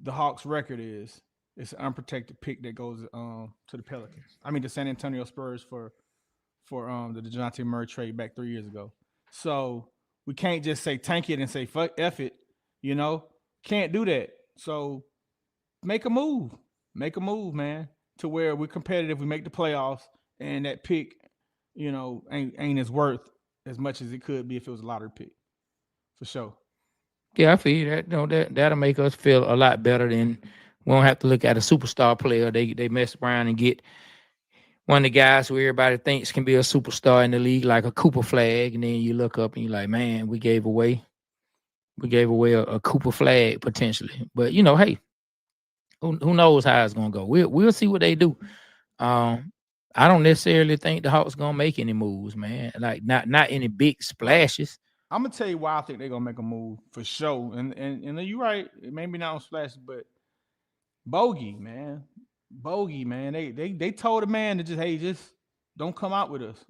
the Hawks' record is, it's an unprotected pick that goes to the Pelicans. I mean, the San Antonio Spurs for the DeJounte Murray trade back 3 years ago. So we can't just say tank it and say fuck F it. Can't do that. So make a move, man, to where we're competitive. We make the playoffs, and that pick, ain't as worth as much as it could be if it was a lottery pick, for sure. Yeah, I feel that. That'll make us feel a lot better than we don't have to look at a superstar player. They mess around and get one of the guys who everybody thinks can be a superstar in the league, like a Cooper Flag, and then you look up and you're like, man, we gave away a Cooper Flag potentially. But hey, who knows how it's gonna go? We'll see what they do. I don't necessarily think the Hawks gonna make any moves, man. Like not any big splashes. I'm gonna tell you why I think they're gonna make a move for sure. And you're right, maybe not on splashes, but Bogey, man. They told a man to just don't come out with us.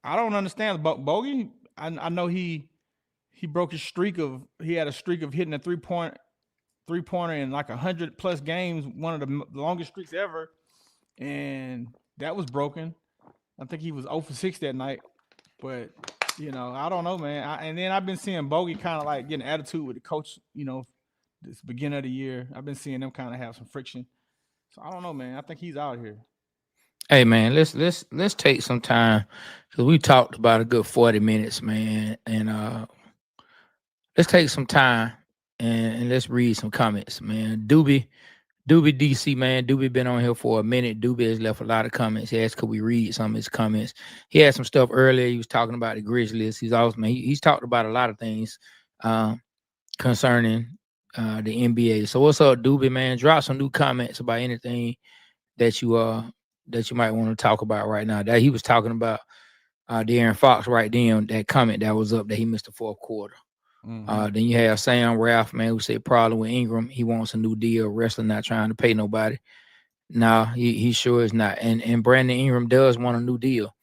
I don't understand Bogey. I know he broke his streak of he had a streak of hitting a three-pointer in like 100+ games, one of the longest streaks ever, and that was broken. I think he was 0 for 6 that night, but I don't know, man. And then I've been seeing Bogey kind of like getting attitude with the coach. This beginning of the year, I've been seeing them kind of have some friction. So I don't know, man. I think he's out here. Hey, man, let's take some time because we talked about a good 40 minutes, man, and let's take some time and let's read some comments, man. Doobie DC, man. Doobie been on here for a minute. Doobie has left a lot of comments. He asked, could we read some of his comments? He had some stuff earlier. He was talking about the Grizzlies. He's also, man, he's talked about a lot of things concerning the NBA. So what's up, Doobie, man? Drop some new comments about anything that you might want to talk about right now. That he was talking about De'Aaron Fox right then, that comment that was up that he missed the fourth quarter. Mm-hmm. Then you have Sam Ralph, man, who said problem with Ingram. He wants a new deal. Wrestler not trying to pay nobody. No, he sure is not. And Brandon Ingram does want a new deal.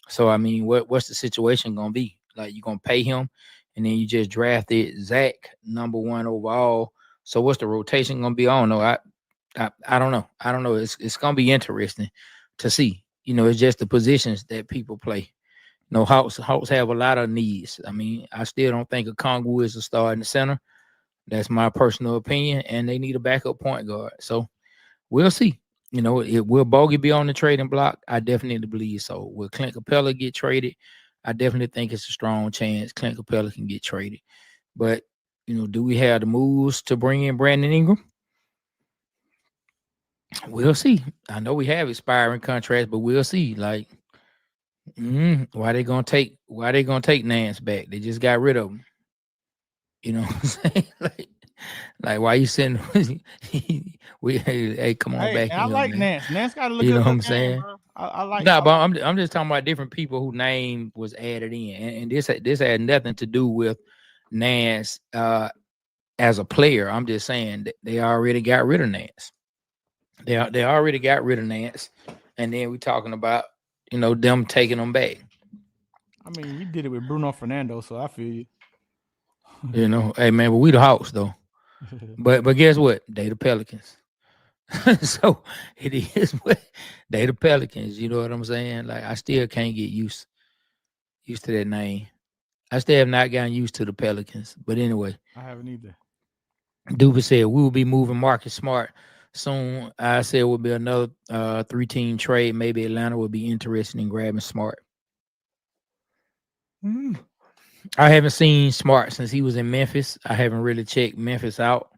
So I mean, what's the situation gonna be? Like, you gonna pay him, and then you just drafted Zach number 1 overall. So what's the rotation gonna be? I don't know. I don't know. I don't know. It's gonna be interesting to see. It's just the positions that people play. Hawks have a lot of needs. I mean, I still don't think Okongwu is a star in the center. That's my personal opinion, and they need a backup point guard. So we'll see. Will Bogey be on the trading block? I definitely believe so. Will Clint Capella get traded? I definitely think it's a strong chance Clint Capella can get traded. But, do we have the moves to bring in Brandon Ingram? We'll see. I know we have expiring contracts, but we'll see. Like, why they gonna take Nance back? They just got rid of him. You know what I'm saying? like why you sending hey, come on back. I like Nance. Nance got to look. You know what I'm saying? Bro. I like. No, but I'm just talking about different people whose name was added in, and this had nothing to do with Nance as a player. I'm just saying that they already got rid of Nance. They already got rid of Nance, and then we're talking about them taking them back. I mean, we did it with Bruno Fernando, so I feel you. Hey man, but we the Hawks though. but guess what? They the Pelicans. So it is what they the Pelicans. You know what I'm saying? Like, I still can't get used to that name. I still have not gotten used to the Pelicans. But anyway, I haven't either. Duba said we will be moving Marcus Smart soon. I said it would be another 3-team trade. Maybe Atlanta would be interested in grabbing Smart. I haven't seen Smart since he was in Memphis. I haven't really checked Memphis out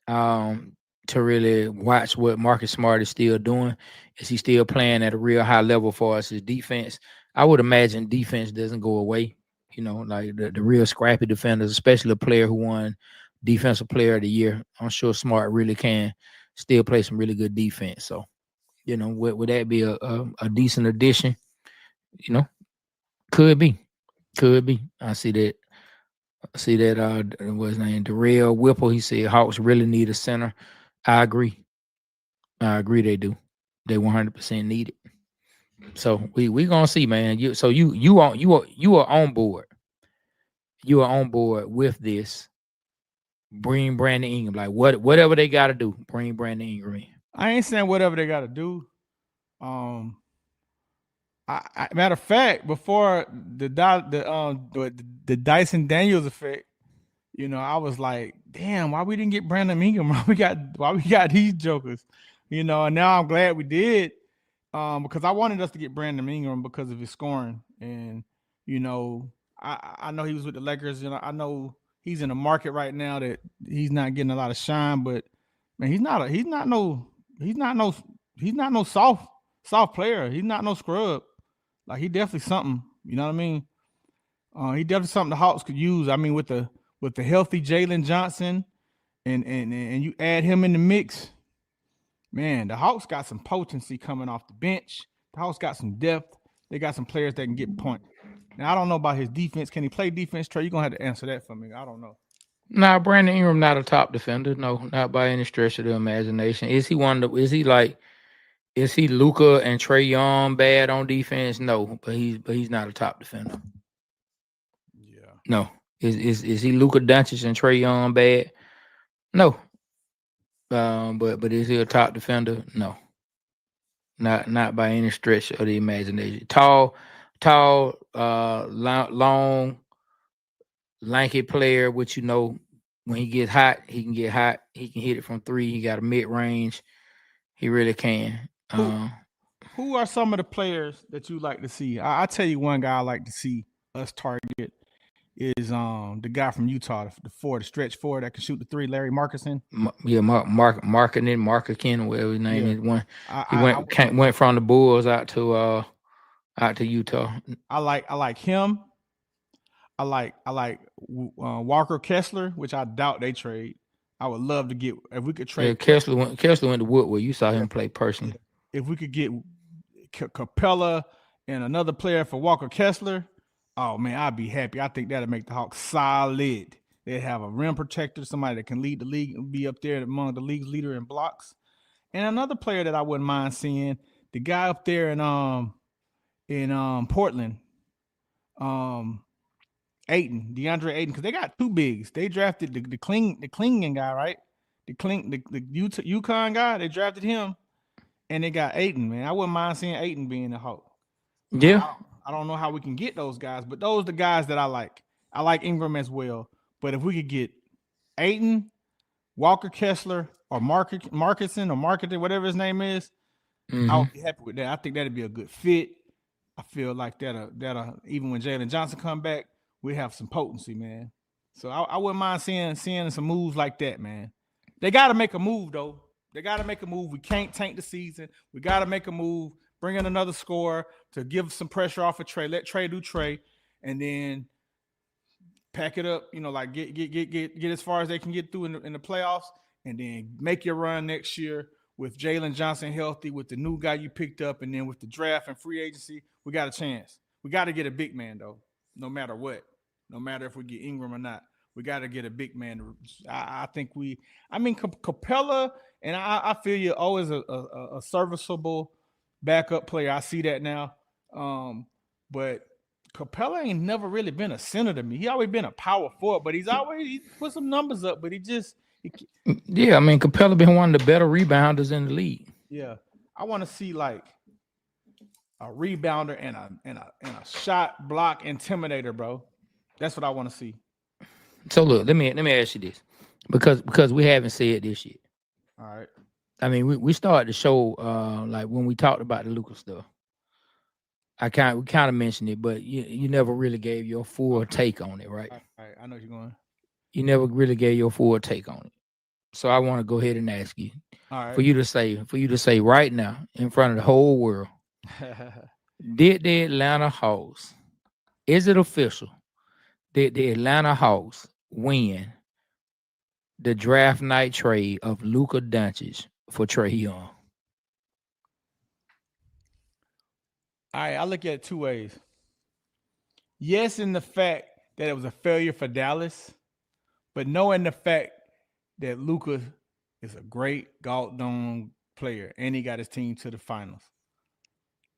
to really watch what Marcus Smart is still doing. Is he still playing at a real high level for us? His defense, I would imagine defense doesn't go away. You know, like the real scrappy defenders, especially a player who won Defensive Player of the Year. I'm sure Smart really can still play some really good defense. So, you know, would that be a decent addition? You know, could be. I see that. What's his name? Darrell Whipple. He said Hawks really need a center. I agree they do. They 100% need it. So we gonna see, man. You are on board. You are on board with this. Bring Brandon Ingram. Like whatever they gotta do, bring Brandon Ingram in. I ain't saying whatever they gotta do. Matter of fact, before the Dyson Daniels effect, you know, I was like, damn, why we didn't get Brandon Ingram? Why we got these jokers? You know, and now I'm glad we did. Because I wanted us to get Brandon Ingram because of his scoring. And, you know, I know he was with the Lakers, you know, I know he's in the market right now that he's not getting a lot of shine, but man, he's not no soft player. He's not no scrub. Like he definitely something, you know what I mean? He definitely something the Hawks could use. I mean, with the healthy Jalen Johnson and you add him in the mix, man, the Hawks got some potency coming off the bench. The Hawks got some depth. They got some players that can get points. Now, I don't know about his defense. Can he play defense, Trae? You're going to have to answer that for me. I don't know. Nah, Brandon Ingram not a top defender. No, not by any stretch of the imagination. Is he Luka and Trae Young bad on defense? No, but he's not a top defender. Yeah. No. Is he Luka Doncic and Trae Young bad? No. But is he a top defender? No. Not by any stretch of the imagination. Tall, long, lanky player, which you know when he gets hot, he can get hot. He can hit it from 3. He got a mid-range. He really can. Who are some of the players that you like to see? I tell you one guy I like to see us target is the guy from Utah, the stretch forward that can shoot the 3, Larry Markkanen. Markkanen, whatever his name is. He went from the Bulls out to Utah. I like him. I like Walker Kessler, which I doubt they trade. I would love to get if we could trade. Yeah, Kessler went to Woodward. You saw him play personally. If we could get Capella and another player for Walker Kessler, oh man, I'd be happy. I think that'd make the Hawks solid. They'd have a rim protector, somebody that can lead the league and be up there among the league's leader in blocks. And another player that I wouldn't mind seeing, the guy up there in Portland, Ayton, DeAndre Ayton, because they got 2 bigs. They drafted the Klingen guy, right? The UConn guy. They drafted him, and they got Ayton. Man, I wouldn't mind seeing Ayton being a Hawk. Yeah, I don't know how we can get those guys, but those are the guys that I like. I like Ingram as well, but if we could get Ayton, Walker Kessler, or Markkanen or Markkanen, whatever his name is, I would be happy with that. I think that'd be a good fit. I feel like that'll even when Jalen Johnson come back, we have some potency, man. So I wouldn't mind seeing some moves like that, man. They got to make a move, though. They got to make a move. We can't tank the season. We got to make a move, bring in another scorer to give some pressure off of Trae. Let Trae do Trae, and then pack it up, you know, like get as far as they can get through in the playoffs, and then make your run next year with Jalen Johnson healthy, with the new guy you picked up, and then with the draft and free agency, we got a chance. We got to get a big man, though, no matter what. No matter if we get Ingram or not, we got to get a big man. I think Capella, and I feel you're always a serviceable backup player. I see that now. But Capella ain't never really been a center to me. He always been a power forward, but he put some numbers up, but yeah, I mean, Capella been one of the better rebounders in the league. Yeah. I want to see like a rebounder and a shot block intimidator, bro. That's what I want to see. So look, let me ask you this, because we haven't said this yet. All right. I mean, we started the show like when we talked about the Luka stuff. We kind of mentioned it, but you never really gave your full take on it, right? All right, I know you're going. You never really gave your full take on it. So I want to go ahead and ask you All for right. you to say right now in front of the whole world, did the Atlanta Hawks, is it official? Did the Atlanta Hawks win the draft night trade of Luka Doncic for Trae Young? All right, I look at it two ways. Yes, in the fact that it was a failure for Dallas, but knowing the fact that Luka is a great goddamn player and he got his team to the finals.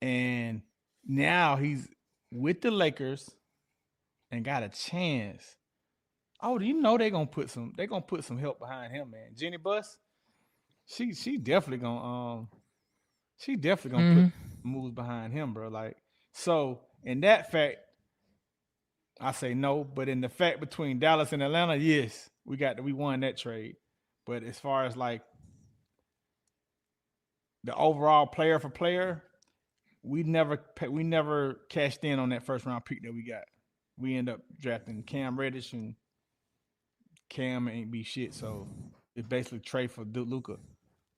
And now he's with the Lakers and got a chance. Oh, you know they're gonna put some help behind him, man. Jenny Buss, she definitely gonna put moves behind him, bro. Like, so in that fact, I say no. But in the fact between Dallas and Atlanta, yes, we won that trade. But as far as like the overall player for player, we never cashed in on that first round pick that we got. We end up drafting Cam Reddish, and Cam ain't be shit. So it's basically Trae for Luka.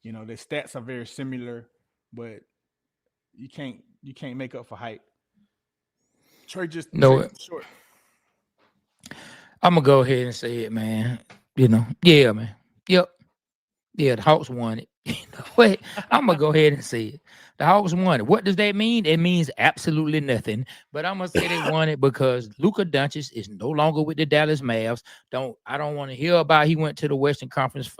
You know, their stats are very similar, but you can't make up for hype. Trae just short. I'm gonna go ahead and say it, man. You know, yeah, man. Yep. Yeah, the Hawks won it. You know what? I'm gonna go ahead and say it. The Hawks won it. What does that mean? It means absolutely nothing. But I'm gonna say they won it because Luka Doncic is no longer with the Dallas Mavs. I don't want to hear about he went to the Western Conference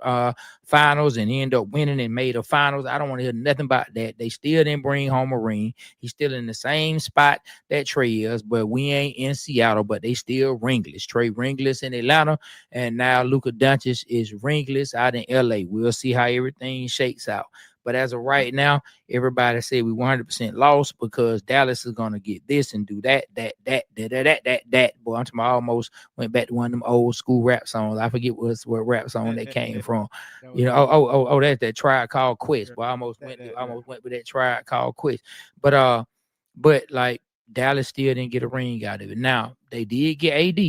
Finals and ended up winning and made the finals. I don't want to hear nothing about that. They still didn't bring home a ring. He's still in the same spot that Trae is, but we ain't in Seattle, but they still ringless. Trae ringless in Atlanta, and now Luka Doncic is ringless out in LA. We'll see how everything shakes out. But as of right now, everybody said we 100% lost because Dallas is gonna get this and do that. Boy, I'm talking about, I almost went back to one of them old school rap songs. I forget what rap song that came from. You know, that's that Tribe Called Quest. Well, I almost went with that Tribe Called Quest. But like Dallas still didn't get a ring out of it. Now they did get AD,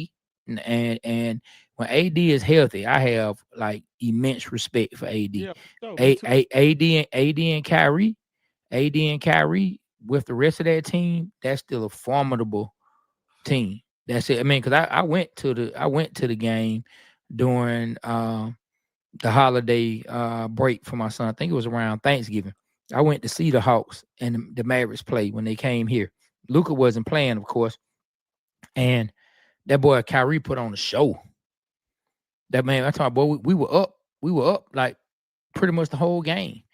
and when AD is healthy, I have like immense respect for AD. Yeah, AD and Kyrie with the rest of that team, that's still a formidable team. That's it. I mean, because I went to the game during the holiday break for my son. I think it was around Thanksgiving. I went to see the Hawks and the Mavericks play when they came here. Luka wasn't playing, of course, and that boy Kyrie put on a show. That man, I'm talking about, boy, we were up like pretty much the whole game.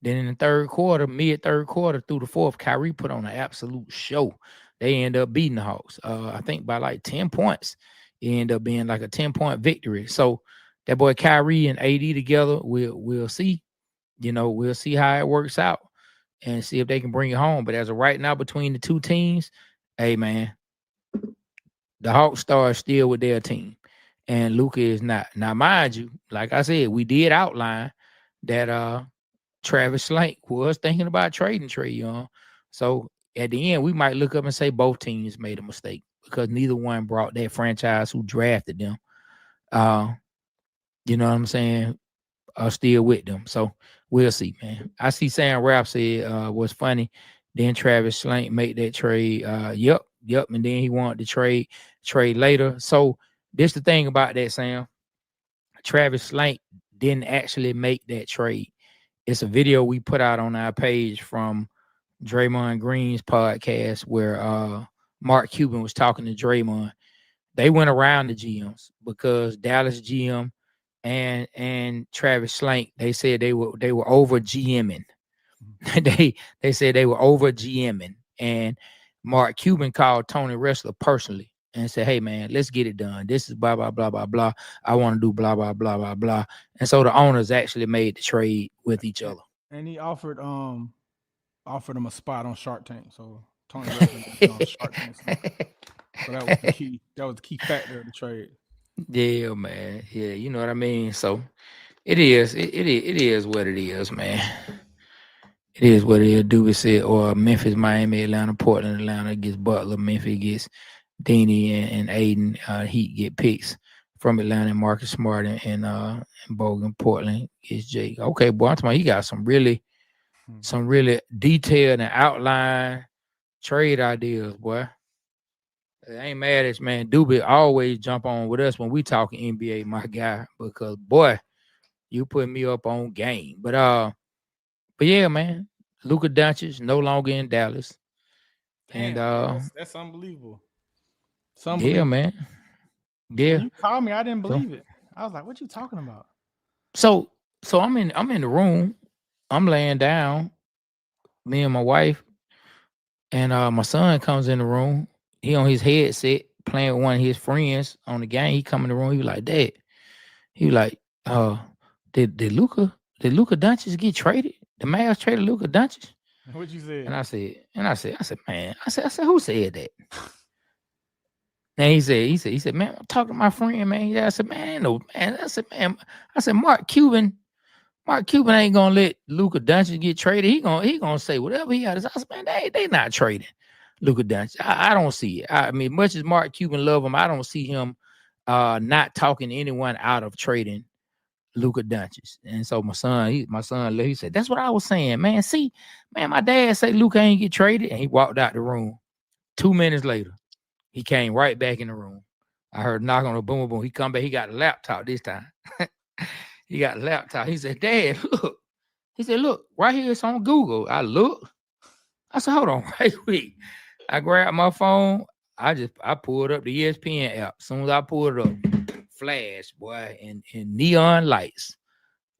Then in the third quarter, mid-third quarter through the fourth, Kyrie put on an absolute show. They end up beating the Hawks, I think by like 10 points. It ended up being like a 10-point victory. So that boy Kyrie and AD together, we'll see. You know, we'll see how it works out and see if they can bring it home. But as of right now, between the two teams, hey, man, the Hawks star is still with their team. And Luka is not. Now, mind you, like I said, we did outline that Travis Slank was thinking about trading Trae Young. So at the end, we might look up and say both teams made a mistake because neither one brought that franchise who drafted them. You know what I'm saying? Are still with them. So we'll see, man. I see Sam Rapp said was funny. Then Travis Slank made that trade. Yep. And then he wanted to trade later. So this the thing about that, Sam. Travis Slank didn't actually make that trade. It's a video we put out on our page from Draymond Green's podcast where Mark Cuban was talking to Draymond. They went around the GMs because Dallas GM and Travis Slank, they said they were over GMing. they said they were over GMing, and Mark Cuban called Tony Wrestler personally and said, "Hey man, let's get it done. This is blah blah blah blah blah. I want to do blah blah blah blah blah." And so the owners actually made the trade with each other. And he offered him a spot on Shark Tank. So Tony Wrestler on Shark Tank. So that was the key. That was the key factor of the trade. Yeah, man. Yeah, you know what I mean. So It is. It is what it is, man. It is what it is. Doobie said, or Memphis, Miami, Atlanta, Portland, Atlanta gets Butler, Memphis gets Deeney and Aiden. Heat get picks from Atlanta, Marcus Smart and Bogan. Portland gets Jake. Okay, boy, I'm talking about he got some really detailed and outline trade ideas, boy. I ain't mad at you, man. Doobie always jump on with us when we talking NBA, my guy, because boy, you put me up on game. But yeah, man, Luka Doncic no longer in Dallas. Damn, And that's unbelievable. It's yeah, man. Yeah. When you called me, I didn't believe it. I was like, "What you talking about?" So I'm in the room. I'm laying down, me and my wife, and my son comes in the room. He on his headset playing with one of his friends on the game. He come in the room. He was like, "Dad," he was like, did Luka Doncic get traded? The Mavs traded Luka Doncic? What you said? And I said, man, I said, who said that? And he said, man, I'm talking to my friend, man. Yeah, I said, man, no, man. I said, Mark Cuban ain't gonna let Luka Doncic get traded. He gonna say whatever he got to say. I said, man, they not trading Luka Doncic. I don't see it. I mean, much as Mark Cuban love him, I don't see him not talking anyone out of trading Luka Doncic. And so my son, he said, that's what I was saying, man. See, man, my dad said Luka ain't get traded, and he walked out the room. 2 minutes later, he came right back in the room. I heard knock on the boom, boom. He come back. He got a laptop this time. He got a laptop. He said, Dad, look. He said, look, right here, it's on Google. I look. I said, hold on, right quick. I grabbed my phone. I pulled up the ESPN app. As soon as I pulled it up, flash, boy, and neon lights.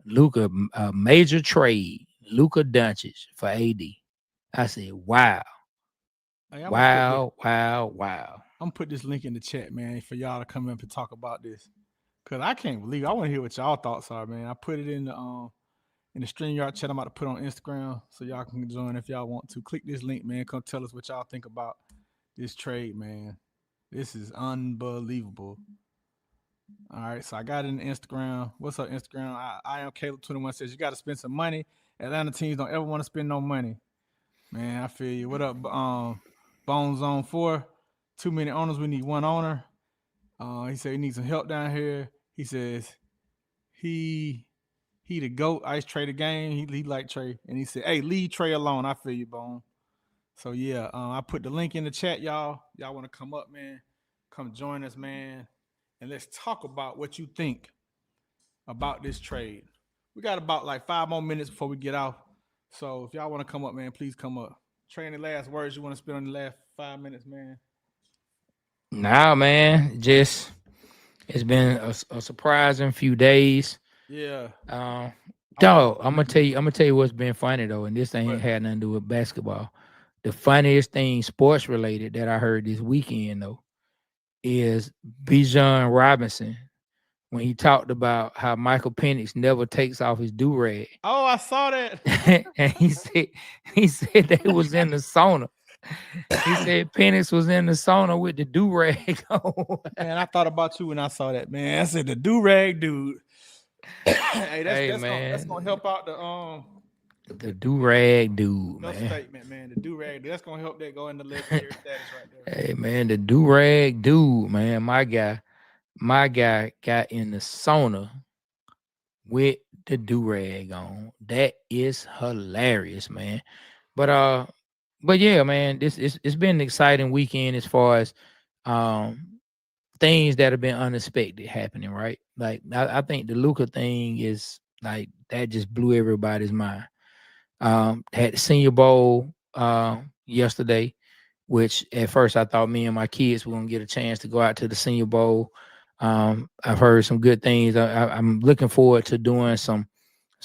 Luka, major trade. Luka Doncic for AD. I said, wow. Hey, wow. I'm gonna put this link in the chat, man, for y'all to come up and talk about this. Cause I can't believe it. I want to hear what y'all thoughts are, man. I put it in the StreamYard chat. I'm about to put on Instagram so y'all can join if y'all want to. Click this link, man. Come tell us what y'all think about this trade, man. This is unbelievable. All right, so I got it in Instagram. What's up, Instagram? I am Caleb21 says you got to spend some money. Atlanta teams don't ever want to spend no money. Man, I feel you. What up, Bone Zone 4? Too many owners. We need one owner. He said he needs some help down here. He says he the GOAT. Ice Trae the game. He like Trae. And he said, hey, leave Trae alone. I feel you, Bone. So, yeah, I put the link in the chat, y'all. Y'all want to come up, man. Come join us, man. And let's talk about what you think about this trade. We got about like 5 more minutes before we get off. So if y'all want to come up, man, please come up. Trae, any last words you want to spend on the last 5 minutes, man? Nah, man. Just it's been a surprising few days. Yeah. Dog, I'm gonna tell you what's been funny though, and this ain't had nothing to do with basketball. The funniest thing sports related that I heard this weekend though is Bijan Robinson when he talked about how Michael Penix never takes off his do-rag. Oh, I saw that. And he said they was in the sauna. He said Penix was in the sauna with the do-rag on. Man, I thought about you when I saw that, man. I said the do-rag dude. That's gonna help out the do-rag dude, no man. Statement, man. The do-rag dude. That's gonna help that go into legendary status right there. Hey, man, the do-rag dude, man. My guy got in the sauna with the do-rag on. That is hilarious, man. But yeah, man, it's been an exciting weekend as far as things that have been unexpected happening, right? Like I think the Luka thing is like that just blew everybody's mind. Had the Senior Bowl yesterday, which at first I thought me and my kids were gonna get a chance to go out to the Senior Bowl. I've heard some good things. I'm looking forward to doing some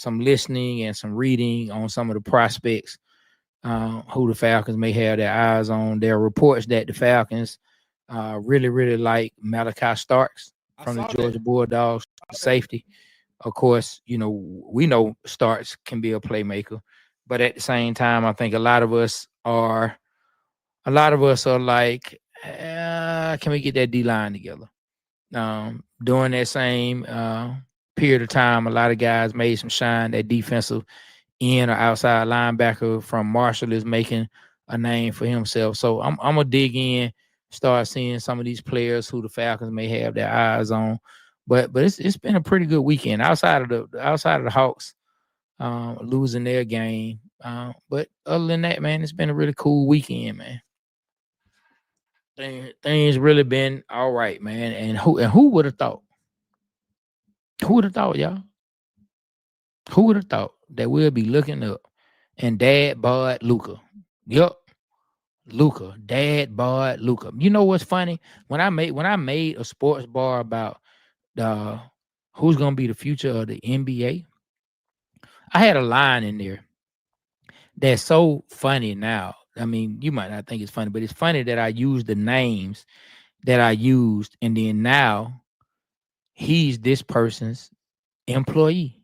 listening and some reading on some of the prospects who the Falcons may have their eyes on. There are reports that the Falcons really, really like Malachi Starks from the Georgia Bulldogs safety. Of course, you know, we know Starks can be a playmaker, but at the same time, I think a lot of us are like, can we get that D-line together? During that same period of time, a lot of guys made some shine. That defensive end or outside linebacker from Marshall is making a name for himself. So I'm gonna dig in, start seeing some of these players who the Falcons may have their eyes on. But it's been a pretty good weekend outside of the Hawks losing their game. But other than that, man, it's been a really cool weekend, man. Things really been all right, man. And who would have thought? Who would have thought, y'all? Who would have thought that we'll be looking up and dad bod Luka? Yup. Luka, dad bod Luka. You know what's funny? When I made a sports bar about who's gonna be the future of the NBA, I had a line in there that's so funny now. I mean, you might not think it's funny, but it's funny that I used the names that I used, and then now he's this person's employee.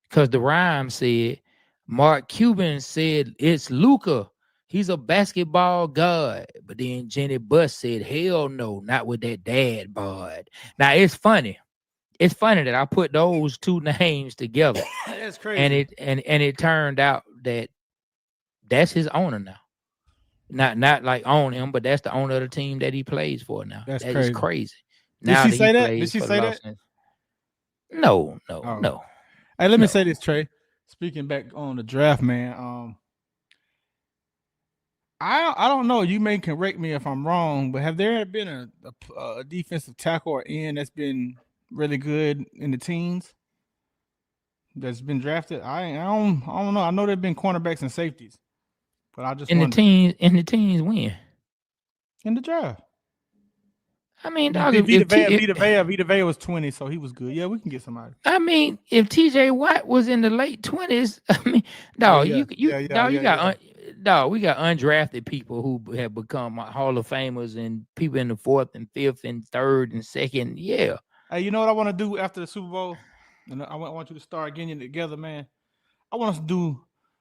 Because the rhyme said, Mark Cuban said it's Luka. He's a basketball god. But then Jenny Buss said, hell no, not with that dad bod. Now it's funny. It's funny that I put those two names together. That's crazy. And it turned out that that's his owner now. Not like own him, but that's the owner of the team that he plays for now. That's crazy. Did she say that? Did she say that? No. Hey, let me say this, Trae. Speaking back on the draft, man. I don't know. You may correct me if I'm wrong, but have there been a defensive tackle or end that's been really good in the teens that's been drafted? I don't know. I know there've been cornerbacks and safeties, but I just the teens win in the draft. I mean, Vita Vea was 20, so he was good. Yeah, we can get somebody. I mean, if TJ Watt was in the late 20s, I mean, we got undrafted people who have become Hall of Famers and people in the 4th and 5th and 3rd and 2nd. Yeah. Hey, you know what I want to do after the Super Bowl? And I want you to start getting it together, man. I want us to do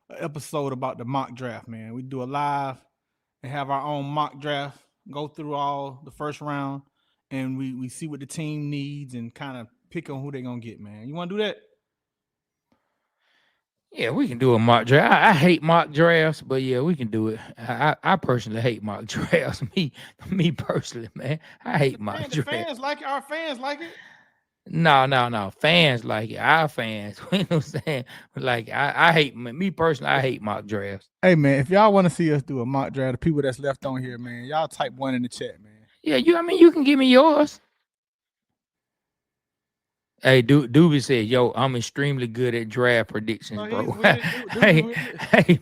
an episode about the mock draft, man. We do a live and have our own mock draft, go through all the first round, and we see what the team needs and kind of pick on who they're going to get, man. You want to do that? Yeah, we can do a mock draft. I hate mock drafts, but yeah, we can do it. I personally hate mock drafts. Me personally, man. I hate mock drafts. Fans like it. Our fans like it. No. Fans like it. Our fans. You know what I'm saying? Like, I hate, me personally, I hate mock drafts. Hey, man, if y'all want to see us do a mock draft, the people that's left on here, man, y'all type 1 in the chat, man. Yeah, you can give me yours. Hey, Doobie said, yo, I'm extremely good at draft predictions, bro. Hey,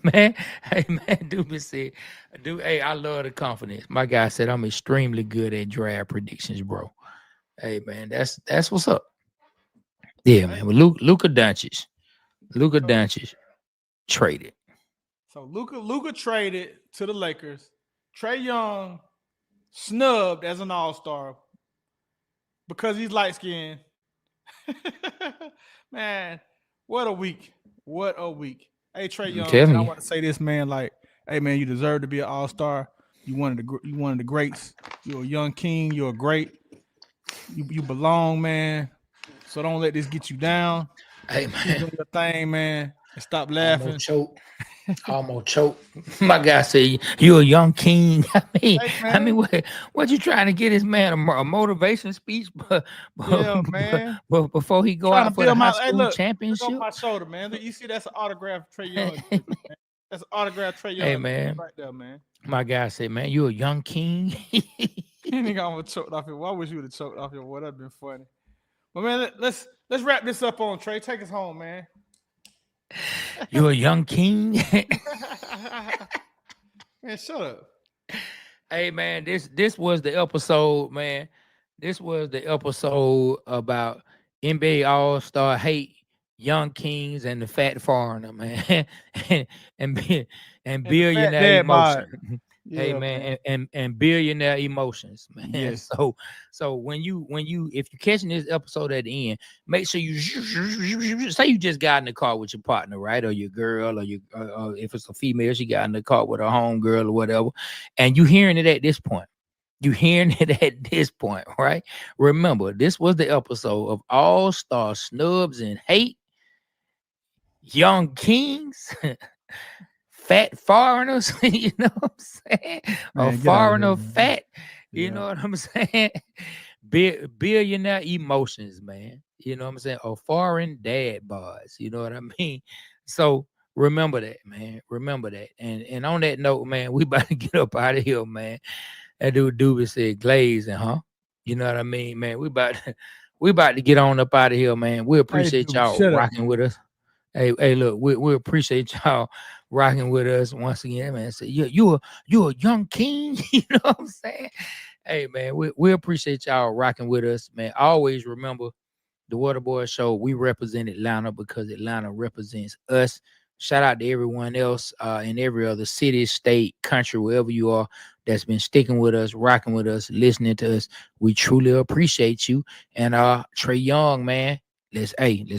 man, Doobie said, hey, I love the confidence. My guy said, I'm extremely good at draft predictions, bro. Hey, man, that's what's up. Yeah, man. Well, Luka Doncic traded. So Luka traded to the Lakers. Trae Young snubbed as an all-star because he's light-skinned. Man, what a week. Hey, Trae Young, I want to say this, man, like, hey, man, you deserve to be an all-star. You one of the greats. You're a young king. You're a great. You belong, man. So don't let this get you down. Hey, man. Keep doing your thing, man. And stop laughing. Almost choke. My guy said, "You're a young king." I mean, what you trying to get this man a motivation speech? But before he go out for the high school championship, look on my shoulder, man. You see, that's an autograph Trae Young. That's an autograph Trae Young. Hey, man, right there, man. My guy said, "Man, you're a young king." He got choked off it. Well, I wish you would have choked off it. Would have been funny. But man, let's wrap this up on Trae. Take us home, man. You're a young king. Man, shut up. Hey, man, this was the episode, man. This was the episode about NBA All Star hate, young kings, and the fat foreigner, man, and billionaire emotion. Yeah, hey, man, and billionaire emotions, man. Yes. So when you if you're catching this episode at the end, make sure you say you just got in the car with your partner, right, or your girl, or if it's a female, she got in the car with her home girl or whatever, and you hearing it at this point. You hearing it at this point, right? Remember, this was the episode of All Star Snubs and Hate, Young Kings, Fat Foreigners, you know what I'm saying? Man, A get out of foreigner here, man. fat, you Yeah. know what I'm saying? Billionaire emotions, man. You know what I'm saying? Or foreign dad bods, you know what I mean? So remember that, man. Remember that. And on that note, man, we about to get up out of here, man. That dude Doobie said glazing, huh? You know what I mean, man? We about to get on up out of here, man. We appreciate dude, y'all shut up, rocking with us. Hey, look, we appreciate y'all rocking with us once again, man. Say you a young king, you know what I'm saying? Hey, man, we appreciate y'all rocking with us, man. Always remember the Waterboyz Show. We represent Atlanta because Atlanta represents us. Shout out to everyone else in every other city, state, country, wherever you are, that's been sticking with us, rocking with us, listening to us. We truly appreciate you. And Trae Young, man, let's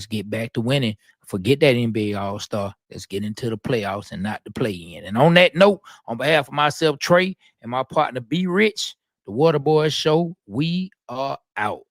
get back to winning. Forget that NBA All-Star. Let's get into the playoffs and not the play-in. And on that note, on behalf of myself, Trae, and my partner, B Rich, the Waterboyz Show, we are out.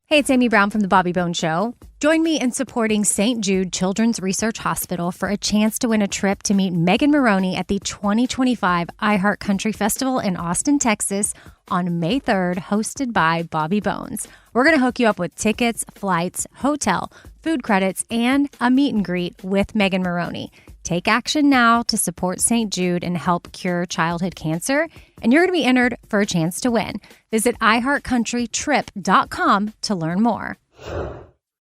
Hey, it's Amy Brown from The Bobby Bones Show. Join me in supporting St. Jude Children's Research Hospital for a chance to win a trip to meet Megan Maroney at the 2025 iHeart Country Festival in Austin, Texas on May 3rd, hosted by Bobby Bones. We're going to hook you up with tickets, flights, hotel, food credits, and a meet and greet with Megan Maroney. Take action now to support St. Jude and help cure childhood cancer, and you're going to be entered for a chance to win. Visit iHeartCountryTrip.com to learn more.